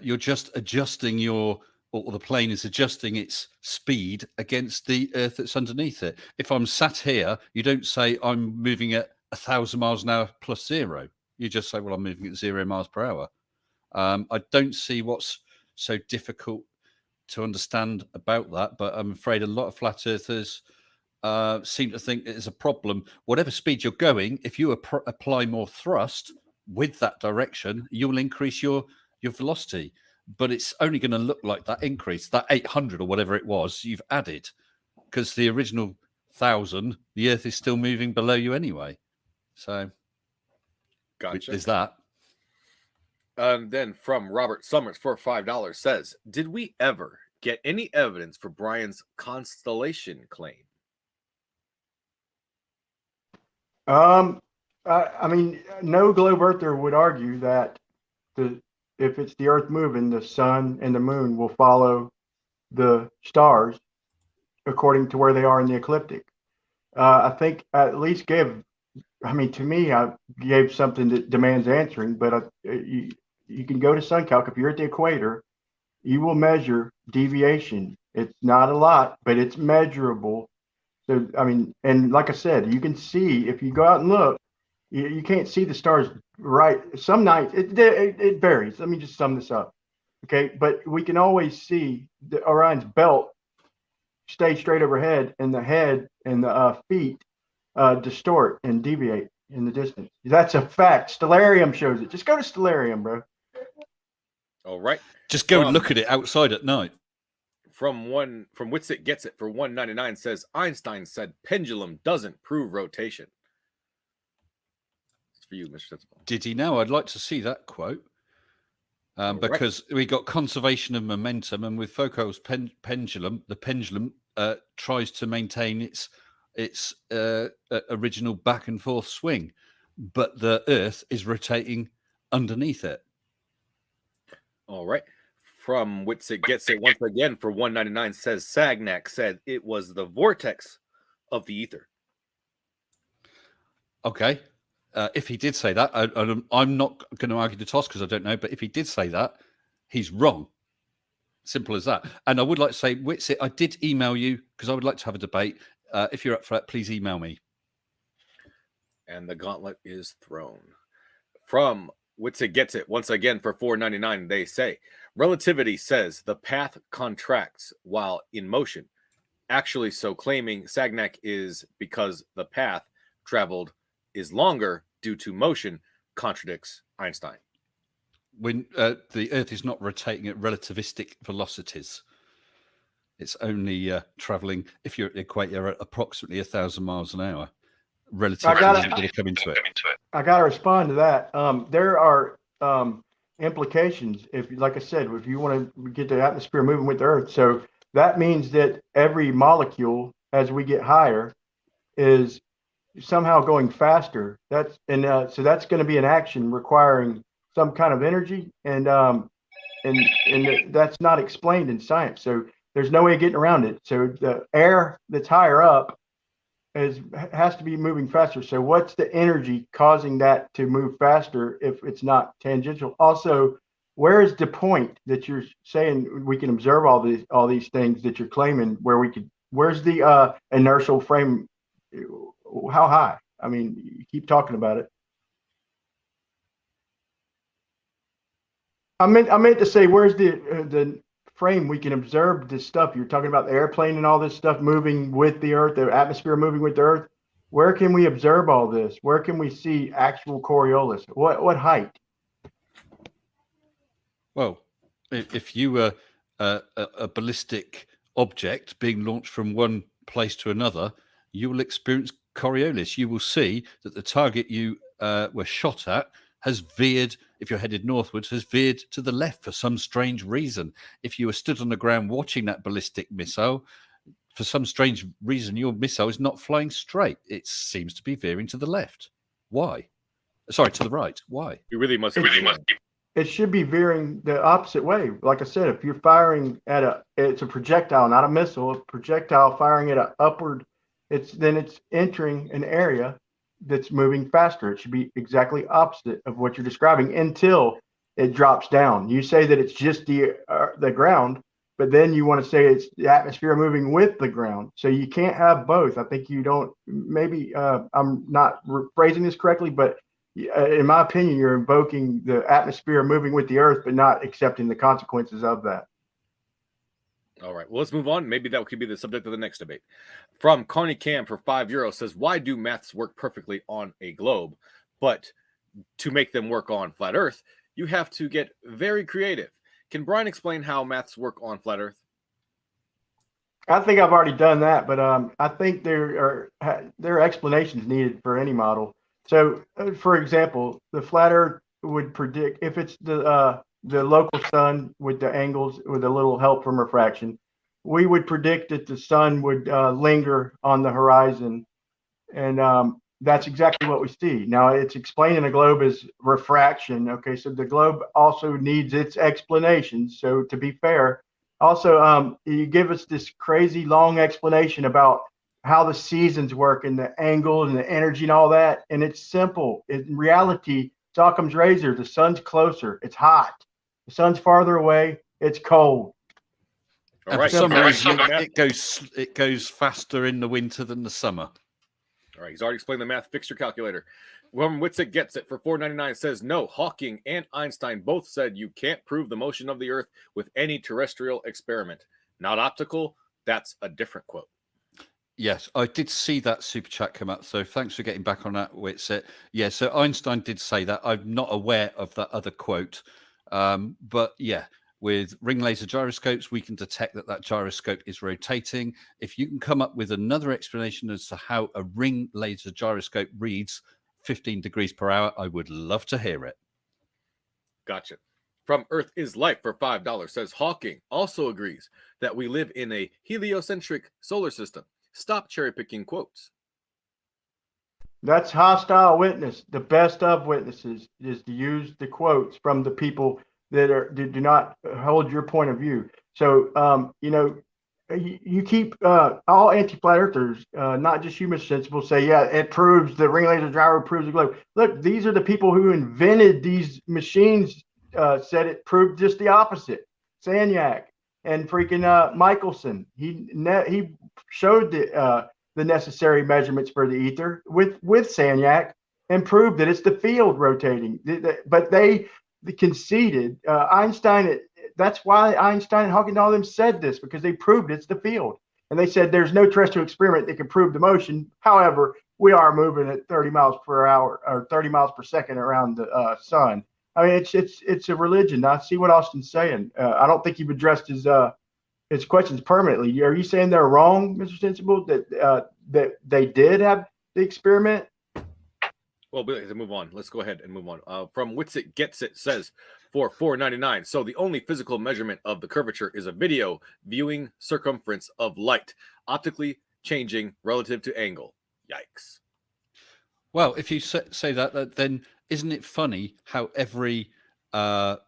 You're just adjusting or the plane is adjusting its speed against the earth that's underneath it. If I'm sat here, you don't say I'm moving at 1,000 miles an hour plus zero. You just say, well, I'm moving at 0 miles per hour. I don't see what's so difficult to understand about that, but I'm afraid a lot of flat earthers seem to think it is a problem. Whatever speed you're going, if you apply more thrust with that direction, you'll increase your velocity. But it's only going to look like that increase, that 800 or whatever it was you've added, because the original 1,000, the Earth is still moving below you anyway. So, gotcha. There's that. And then from Robert Summers for $5 says, did we ever get any evidence for Brian's constellation claim? I mean, no globe earther would argue that if it's the Earth moving, the sun and the moon will follow the stars according to where they are in the ecliptic. I think I at least to me, I gave something that demands answering, but you can go to SunCalc. If you're at the equator, you will measure deviation. It's not a lot, but it's measurable. So, and like I said, you can see if you go out and look, you can't see the stars right. Some nights it varies. Let me just sum this up. Okay. But we can always see the Orion's belt stay straight overhead, and the head and the feet distort and deviate in the distance. That's a fact. Stellarium shows it. Just go to Stellarium, bro. All right. Just go and look at it outside at night. From Witsit Gets It for $1.99 says, Einstein said pendulum doesn't prove rotation. It's for you, Mr. Sensible. Did he now? I'd like to see that quote. Because we got conservation of momentum, and with Foucault's pendulum, the pendulum tries to maintain its original back and forth swing, but the Earth is rotating underneath it. All right. From Witsit Gets It once again for $1.99 says Sagnac said it was the vortex of the ether. Okay. If he did say that, I'm not going to argue the toss because I don't know. But if he did say that, he's wrong. Simple as that. And I would like to say, Witsit, I did email you because I would like to have a debate. If you're up for that, please email me. And the gauntlet is thrown. From Witsit Gets It once again for $4.99, they say relativity says the path contracts while in motion. Actually, so claiming Sagnac is because the path traveled is longer due to motion contradicts Einstein. When the Earth is not rotating at relativistic velocities. It's only traveling, if you're at the equator, at approximately 1,000 miles an hour. Relativity isn't going to come into it. I got to respond to that. There are implications. If, like I said, if you want to get the atmosphere moving with the Earth, so that means that every molecule, as we get higher, is somehow going faster. So that's going to be an action requiring some kind of energy, and that's not explained in science. So there's no way of getting around it. So the air that's higher up has to be moving faster. So what's the energy causing that to move faster if it's not tangential? Also, where is the point that you're saying we can observe all these things that you're claiming? Where's the inertial frame? How high? I mean, you keep talking about it. I meant to say, where's the frame we can observe this stuff? You're talking about the airplane and all this stuff moving with the Earth, the atmosphere moving with the Earth. Where can we observe all this? Where can we see actual Coriolis? What height? Well, if you were a ballistic object being launched from one place to another, you will experience Coriolis. You will see that the target you were shot at has veered, if you're headed northwards, has veered to the left for some strange reason. If you were stood on the ground watching that ballistic missile, for some strange reason, your missile is not flying straight. It seems to be veering to the left. Why? Sorry, to the right. Why? You really must. It should be veering the opposite way. Like I said, if you're firing it's a projectile, not a missile, a projectile firing at an upward, it's entering an area that's moving faster. It should be exactly opposite of what you're describing until it drops down. You say that it's just the ground, but then you want to say it's the atmosphere moving with the ground. So you can't have both. I think you don't. Maybe I'm not phrasing this correctly, but in my opinion, you're invoking the atmosphere moving with the Earth, but not accepting the consequences of that. All right. Well, let's move on. Maybe that could be the subject of the next debate. From Connie Cam for €5 says, why do maths work perfectly on a globe, but to make them work on flat Earth, you have to get very creative? Can Brian explain how maths work on flat Earth? I think I've already done that, but I think there are explanations needed for any model. So, for example, the flat Earth would predict if it's the local sun with the angles with a little help from refraction, we would predict that the sun would linger on the horizon, and that's exactly what we see. Now, it's explained in a globe as refraction. Okay, so the globe also needs its explanations. So, to be fair, also you give us this crazy long explanation about how the seasons work and the angles and the energy and all that, and it's simple. In reality, it's Occam's razor. The sun's closer, it's hot. The sun's farther away, it's cold. All right. For some reason, it goes faster in the winter than the summer. All right. He's already explained the math. Fix your calculator. William Witzik gets it for $4.99. Says, no, Hawking and Einstein both said you can't prove the motion of the Earth with any terrestrial experiment. Not optical. That's a different quote. Yes, I did see that super chat come up. So thanks for getting back on that, Witzik. Yeah, so Einstein did say that. I'm not aware of that other quote. But yeah, with ring laser gyroscopes, we can detect that gyroscope is rotating. If you can come up with another explanation as to how a ring laser gyroscope reads 15 degrees per hour, I would love to hear it. Gotcha. From Earth is Life for $5 says, Hawking also agrees that we live in a heliocentric solar system. Stop cherry picking quotes. That's hostile witness. The best of witnesses is to use the quotes from the people that do not hold your point of view. So, you keep all anti-flat earthers, not just human sensible, say, yeah, it proves the ring laser gyro proves the globe. Look, these are the people who invented these machines, said it proved just the opposite. Sagnac and freaking Michelson. He showed the necessary measurements for the ether with Sagnac and proved that it's the field rotating. But they conceded. Einstein, that's why Einstein and Hawking and all them said this, because they proved it's the field. And they said there's no terrestrial experiment that can prove the motion. However, we are moving at 30 miles per hour or 30 miles per second around the sun. I mean, it's a religion. I see what Austin's saying. I don't think you've addressed his his questions permanently. Are you saying they're wrong, Mr. Sensible, that they did have the experiment? Well, we have to move on. Let's go ahead and move on. From Witsit Gets It says for $4.99. So the only physical measurement of the curvature is a video viewing circumference of light, optically changing relative to angle. Yikes. Well, if you say that, then isn't it funny how every high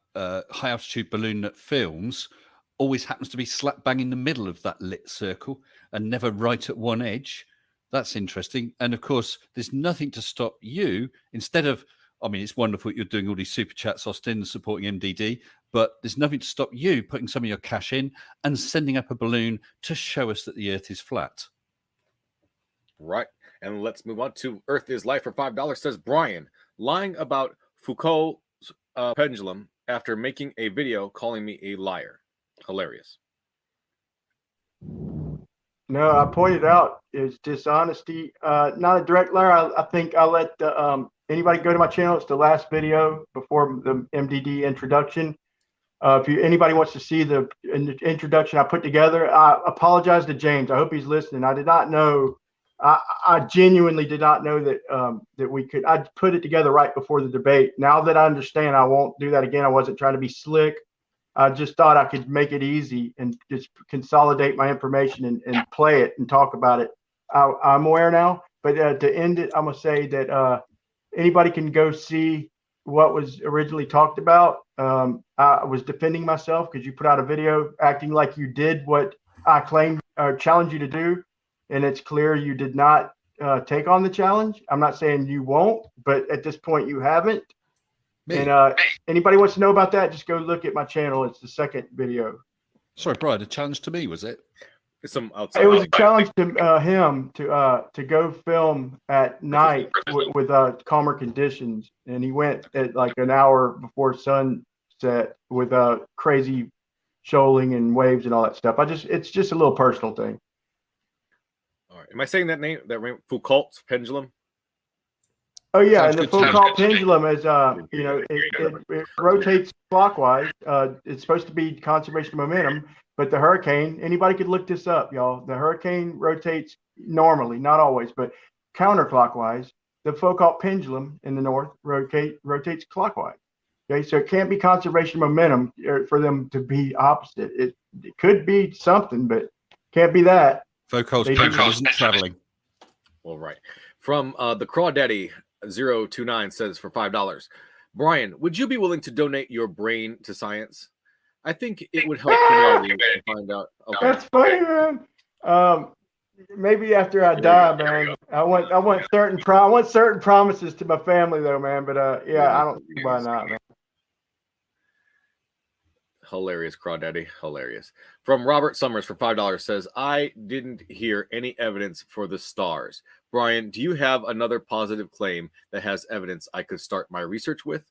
altitude balloon that films always happens to be slap bang in the middle of that lit circle and never right at one edge? That's interesting. And of course, there's nothing to stop you, instead of, I mean, it's wonderful you're doing all these super chats, Austin, supporting MDD, but there's nothing to stop you putting some of your cash in and sending up a balloon to show us that the Earth is flat. Right. And let's move on to Earth is Life for $5, says Brian, lying about Foucault's pendulum after making a video calling me a liar. Hilarious. No, I pointed out it's dishonesty, not a direct liar. I think I'll let anybody go to my channel. It's the last video before the MDD introduction. If anybody wants to see the introduction I put together, I apologize to James. I hope he's listening. I did not know. I genuinely did not know that that we could. I put it together right before the debate. Now that I understand, I won't do that again. I wasn't trying to be slick. I just thought I could make it easy and just consolidate my information and play it and talk about it. I'm aware now, but to end it, I'm going to say that anybody can go see what was originally talked about. I was defending myself because you put out a video acting like you did what I claimed or challenged you to do. And it's clear you did not take on the challenge. I'm not saying you won't, but at this point you haven't. Me. And anybody wants to know about that, just go look at my channel. It's the second video. Sorry, Brian, a challenge to me, was it? It's some outside. It was a challenge to him to go film at night with calmer conditions, and he went at like an hour before sunset with crazy shoaling and waves and all that stuff. It's just a little personal thing. All right. Am I saying that name? Foucault's pendulum? Oh yeah, and the Foucault pendulum is it rotates clockwise. It's supposed to be conservation of momentum, but the hurricane, anybody could look this up, y'all. The hurricane rotates normally, not always, but counterclockwise. The Foucault pendulum in the north rotates clockwise. Okay, so it can't be conservation of momentum for them to be opposite. It could be something, but can't be that. Foucault's pendulum isn't traveling. Well, right. From the Crawdaddy 029 says for $5, Brian, would you be willing to donate your brain to science? I think it would help humanity to find out. Okay. That's funny, man. Maybe after I die, man. I want certain promises to my family, though, man. But yeah, I don't see why not, man. Hilarious, Crawdaddy. Hilarious. From Robert Summers for $5 says, I didn't hear any evidence for the stars. Brian, do you have another positive claim that has evidence I could start my research with?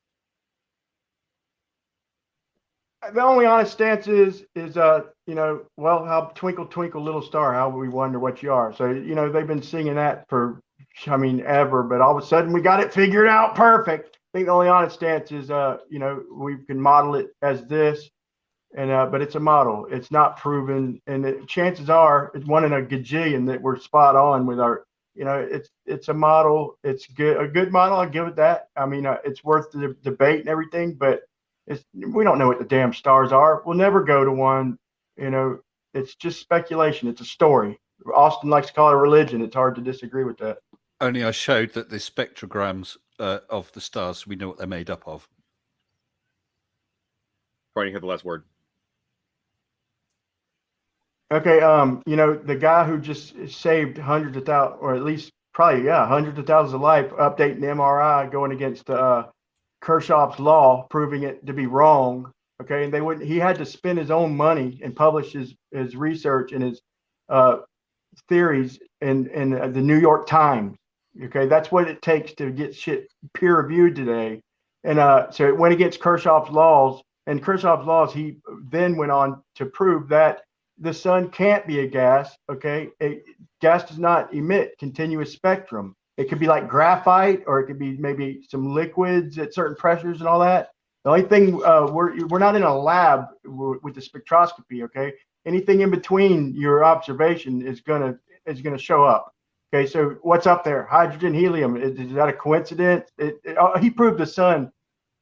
The only honest stance is well, how twinkle, twinkle, little star, how we wonder what you are. So, they've been singing that for, ever, but all of a sudden we got it figured out perfect. I think the only honest stance is, we can model it as this. And but it's a model. It's not proven, and chances are it's one in a gajillion that we're spot on with our. It's a model. It's a good model. I'll give it that. I mean, it's worth the debate and everything, but we don't know what the damn stars are. We'll never go to one. It's just speculation. It's a story. Austin likes to call it a religion. It's hard to disagree with that. Only I showed that the spectrograms of the stars, we know what they're made up of. Brian, you have the last word. Okay, the guy who just saved hundreds of thousands, or at least probably, hundreds of thousands of life, updating the MRI, going against Kirchhoff's law, proving it to be wrong. Okay, and he had to spend his own money and publish his research and his theories in the New York Times. Okay, that's what it takes to get shit peer reviewed today. And so it went against Kirchhoff's laws, and Kirchhoff's laws, he then went on to prove that the sun can't be a gas. Okay, gas does not emit continuous spectrum. It could be like graphite, or it could be maybe some liquids at certain pressures and all that. The only thing we're not in a lab with the spectroscopy. Okay, Anything in between your observation is gonna show up. Okay, so what's up there? Hydrogen, helium. Is that a coincidence? He proved the sun.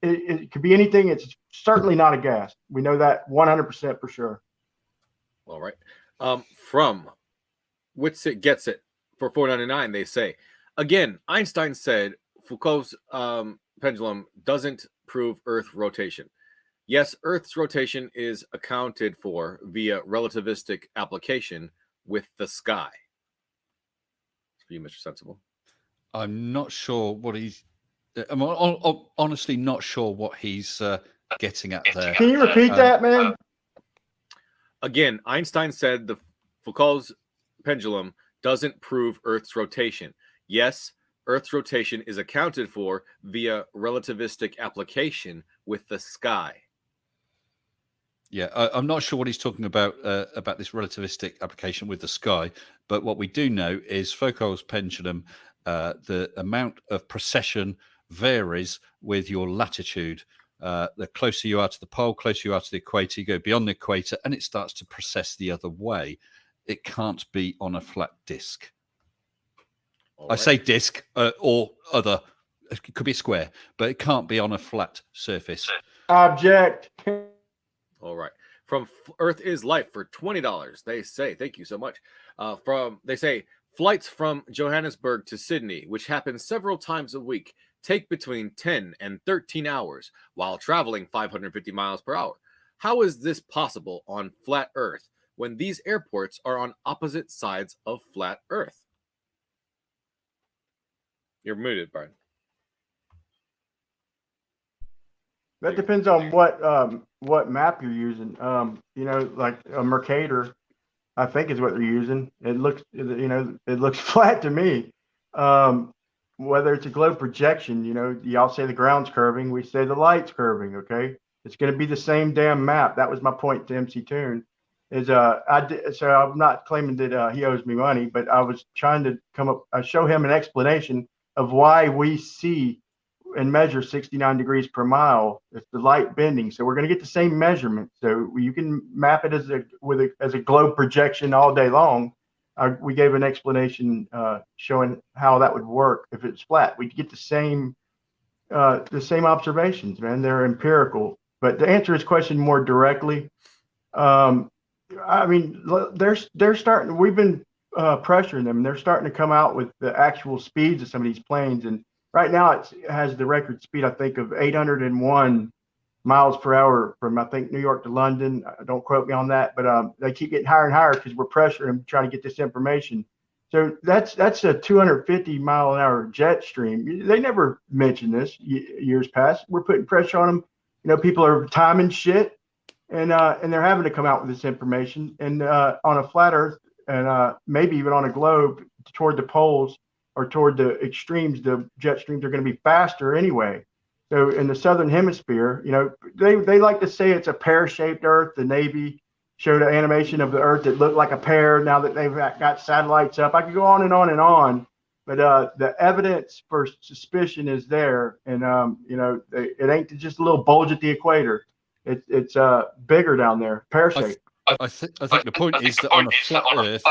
It could be anything. It's certainly not a gas. We know that 100% for sure. All right. From Witsit Gets It for $4.99, they say, again, Einstein said Foucault's pendulum doesn't prove Earth rotation. Yes, Earth's rotation is accounted for via relativistic application with the sky. For you, Mr. Sensible. I'm not sure what he's. I'm honestly not sure what he's getting at there. Can you repeat that, man? Again, Einstein said the Foucault's pendulum doesn't prove Earth's rotation. Yes, Earth's rotation is accounted for via relativistic application with the sky. Yeah, I'm not sure what he's talking about this relativistic application with the sky, but what we do know is Foucault's pendulum, the amount of precession varies with your latitude. The closer you are to the pole, closer you are to the equator, you go beyond the equator, and it starts to precess the other way. It can't be on a flat disk. Right. I say disk or other. It could be a square, but it can't be on a flat surface. Object. All right. From Earth is Life for $20, they say, thank you so much. They say flights from Johannesburg to Sydney, which happen several times a week, take between 10 and 13 hours while traveling 550 miles per hour. How is this possible on flat Earth when these airports are on opposite sides of flat Earth? You're muted, Brian. That depends on what map you're using. Like a Mercator, I think is what they're using. It looks flat to me. Whether it's a globe projection, y'all say the ground's curving, we say the light's curving. Okay, it's going to be the same damn map. That was my point to MC Toon. So I'm not claiming that he owes me money, but I was trying to show him an explanation of why we see and measure 69 degrees per mile. It's the light bending. So we're going to get the same measurement. So you can map it as a globe projection all day long. We gave an explanation showing how that would work if it's flat. We get the same observations, man. They're empirical. But to answer his question more directly, they're starting. We've been pressuring them. They're starting to come out with the actual speeds of some of these planes, and right now it has the record speed, I think, of 801 miles per hour from, I think, New York to London. Don't quote me on that, but they keep getting higher and higher because we're pressuring them to try to get this information. So that's a 250 mile an hour jet stream. They never mentioned this years past. We're putting pressure on them. People are timing shit, and they're having to come out with this information. And on a flat Earth, and maybe even on a globe toward the poles or toward the extremes, the jet streams are going to be faster anyway. So in the southern hemisphere, they like to say it's a pear-shaped Earth. The Navy showed an animation of the Earth that looked like a pear. Now that they've got satellites up, I could go on and on and on. But the evidence for suspicion is there, and it ain't just a little bulge at the equator. It's bigger down there, pear-shaped. I think the point is that on a flat Earth,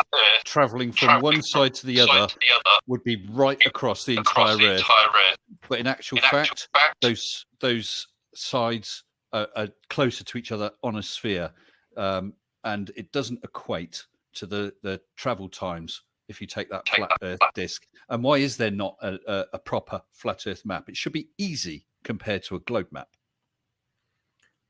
traveling from one side to the other would be right across the entire Earth. But in actual fact, those sides are closer to each other on a sphere, and it doesn't equate to the travel times if you take that flat Earth disk. And why is there not a proper flat Earth map? It should be easy compared to a globe map.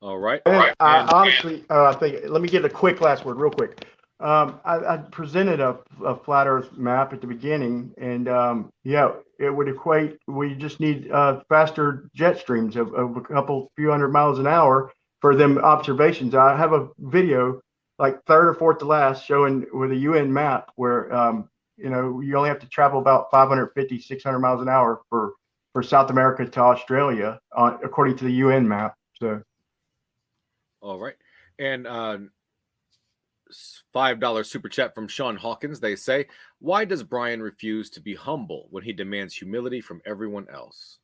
All right. Honestly, I think, let me get a quick last word real quick. I presented a flat Earth map at the beginning, and it would equate. We just need faster jet streams of a few hundred miles an hour for them observations. I have a video, like third or fourth to last, showing with a UN map where you only have to travel about 550, 600 miles an hour for South America to Australia, according to the UN map. So. All right. And $5 super chat from Sean Hawkins. They say, why does Brian refuse to be humble when he demands humility from everyone else?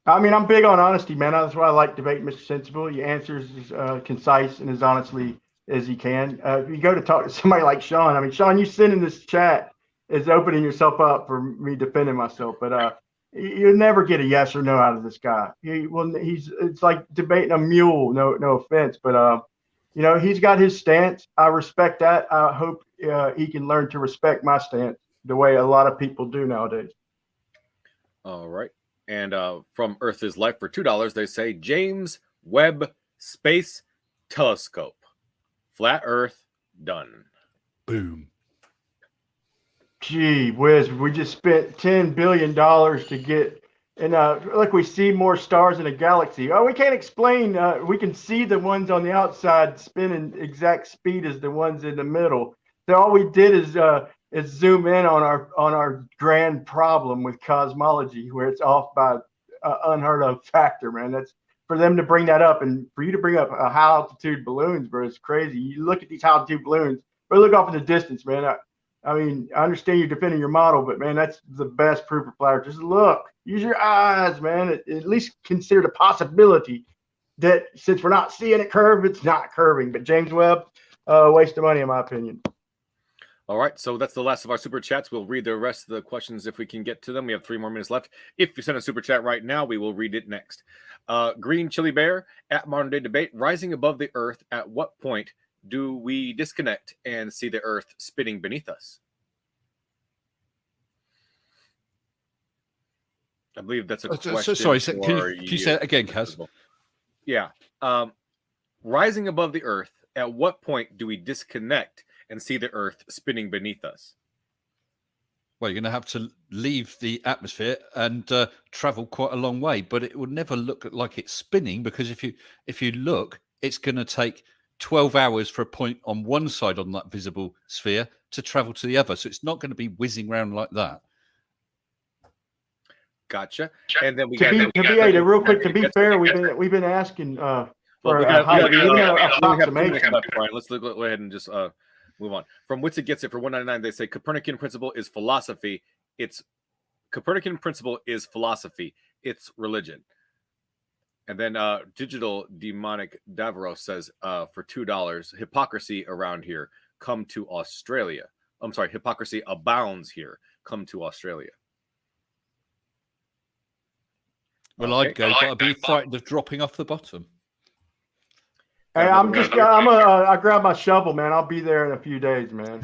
I mean, I'm big on honesty, man. That's why I like debate, Mr. Sensible. Your answers is concise and as honestly as he can. If you go to talk to somebody like Sean, I mean, Sean, you sending this chat is opening yourself up for me defending myself, but you'll never get a yes or no out of this guy. It's like debating a mule. No offense, but he's got his stance. I respect that. I hope he can learn to respect my stance the way a lot of people do nowadays. All right. And from Earth is Life for $2, they say James Webb Space Telescope. Flat Earth done. Boom. Gee whiz, we just spent $10 billion to get, and look, we see more stars in a galaxy. Oh, we can't explain. We can see the ones on the outside spinning exact speed as the ones in the middle. So all we did is zoom in on our grand problem with cosmology, where it's off by unheard of factor, man. That's for them to bring that up, and for you to bring up high altitude balloons, bro. It's crazy. You look at these high altitude balloons, but look off in the distance, man. I mean, I understand you're defending your model, but man, that's the best proof of flat Earth. Just look, use your eyes, man. At least consider the possibility that since we're not seeing it curve, it's not curving. But James Webb, waste of money, in my opinion. All right, so that's the last of our super chats. We'll read the rest of the questions if we can get to them. We have 3 more minutes left. If you send a super chat right now, we will read it next. Green Chili Bear at Modern Day Debate: rising above the Earth, at what point do we disconnect and see the Earth spinning beneath us? I believe that's a question. Sorry, can you say that again, Kaz? Yeah. Rising above the Earth, at what point do we disconnect and see the Earth spinning beneath us? Well, you're going to have to leave the atmosphere and travel quite a long way, but it will never look like it's spinning, because if you look, it's going to take 12 hours for a point on one side on that visible sphere to travel to the other. So it's not going to be whizzing around like that. Gotcha. And then we real quick, to be fair, we've been asking for approximation. Let's go ahead and just move on. From Wits It Gets It for $1.99, they say Copernican principle is philosophy. Copernican principle is philosophy. It's religion. And then Digital Demonic Davros says for $2, hypocrisy around here. Come to Australia. I'm sorry, hypocrisy abounds here. Come to Australia. Well, okay. I'd go, but I'd be frightened of dropping off the bottom. Hey, I grab my shovel, man. I'll be there in a few days, man.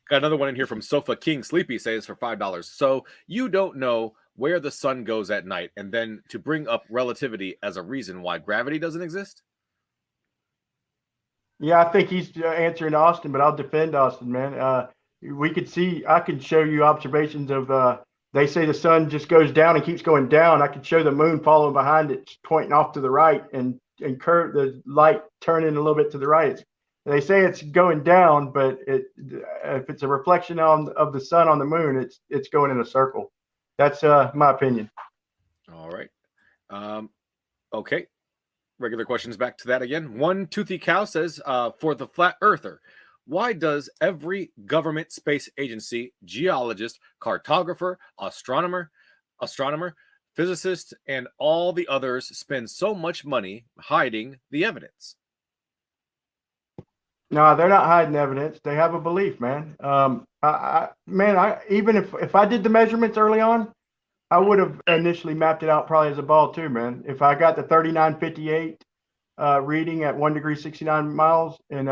Got another one in here from Sofa King Sleepy, says for $5. So you don't know where the sun goes at night, and then to bring up relativity as a reason why gravity doesn't exist? Yeah, I think he's answering Austin, but I'll defend Austin, man. I could show you observations of they say the sun just goes down and keeps going down. I could show the moon following behind it, pointing off to the right, and curve the light turning a little bit to the right. They say it's going down, but if it's a reflection of the sun on the moon, it's going in a circle. That's my opinion. All right. Okay. Regular questions back to that again. One Toothy Cow says, for the flat earther, why does every government space agency, geologist, cartographer, astronomer, physicist, and all the others spend so much money hiding the evidence? No, they're not hiding evidence. They have a belief, man. Even if I did the measurements early on, I would have initially mapped it out probably as a ball too, man. If I got the 3958 reading at 1 degree 69 miles, and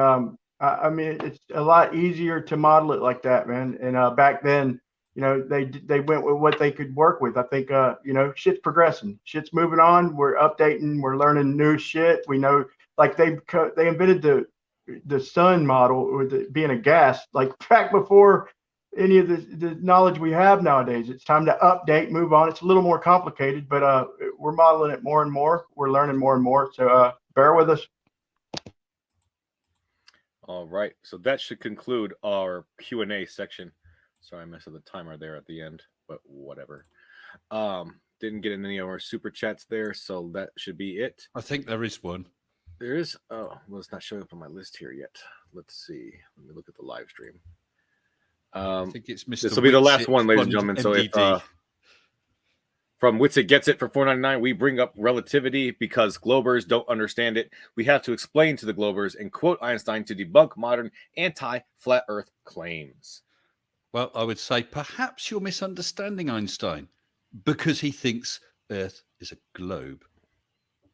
I mean, it's a lot easier to model it like that, man. And back then, they went with what they could work with. I think shit's progressing, shit's moving on. We're updating, we're learning new shit. We know, like they invented the sun model with it being a gas, like back before any of the knowledge we have nowadays. It's time to update, move on. It's a little more complicated, but we're modeling it more and more. We're learning more and more. So bear with us. All right. So that should conclude our Q&A section. Sorry, I messed up the timer there at the end, but whatever. Didn't get any of our super chats there, so that should be it. I think there is one. There is? Oh, well, it's not showing up on my list here yet. Let's see. Let me look at the live stream. I think it's Mr. This will be the last one, ladies and gentlemen. So if From Wits It Gets It for $4.99, we bring up relativity because Globers don't understand it. We have to explain to the Globers and quote Einstein to debunk modern anti-flat Earth claims. Well, I would say perhaps you're misunderstanding Einstein because he thinks Earth is a globe.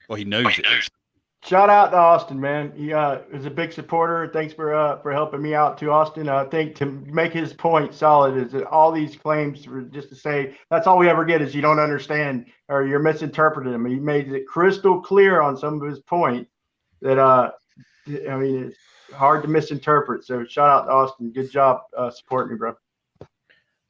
Well, he knows it is. Shout out to Austin, man. He is a big supporter. Thanks for helping me out too, Austin. I think to make his point solid is that all these claims were just to say that's all we ever get is you don't understand or you're misinterpreting him. He made it crystal clear on some of his points that I mean it's hard to misinterpret. So shout out to Austin. Good job supporting me, bro.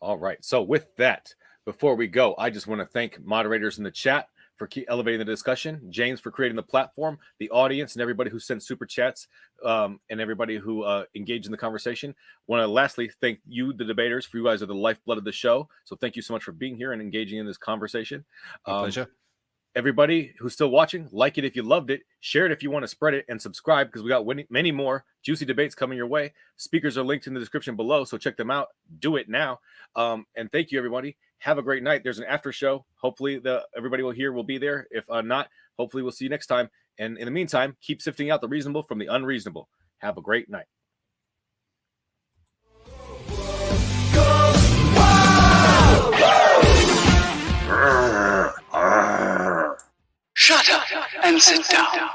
All right. So with that, before we go, I just want to thank moderators in the chat for elevating the discussion, James for creating the platform, the audience, and everybody who sent super chats, and everybody who engaged in the conversation. Want to lastly thank you, the debaters, for you guys are the lifeblood of the show. So thank you so much for being here and engaging in this conversation. My pleasure. Everybody who's still watching, like it if you loved it, share it if you want to spread it, and subscribe because we got many more juicy debates coming your way. Speakers are linked in the description below, so check them out. Do it now. And thank you, everybody. Have a great night. There's an after show. Hopefully, everybody will be there. If not, hopefully we'll see you next time. And in the meantime, keep sifting out the reasonable from the unreasonable. Have a great night. Shut up and sit down.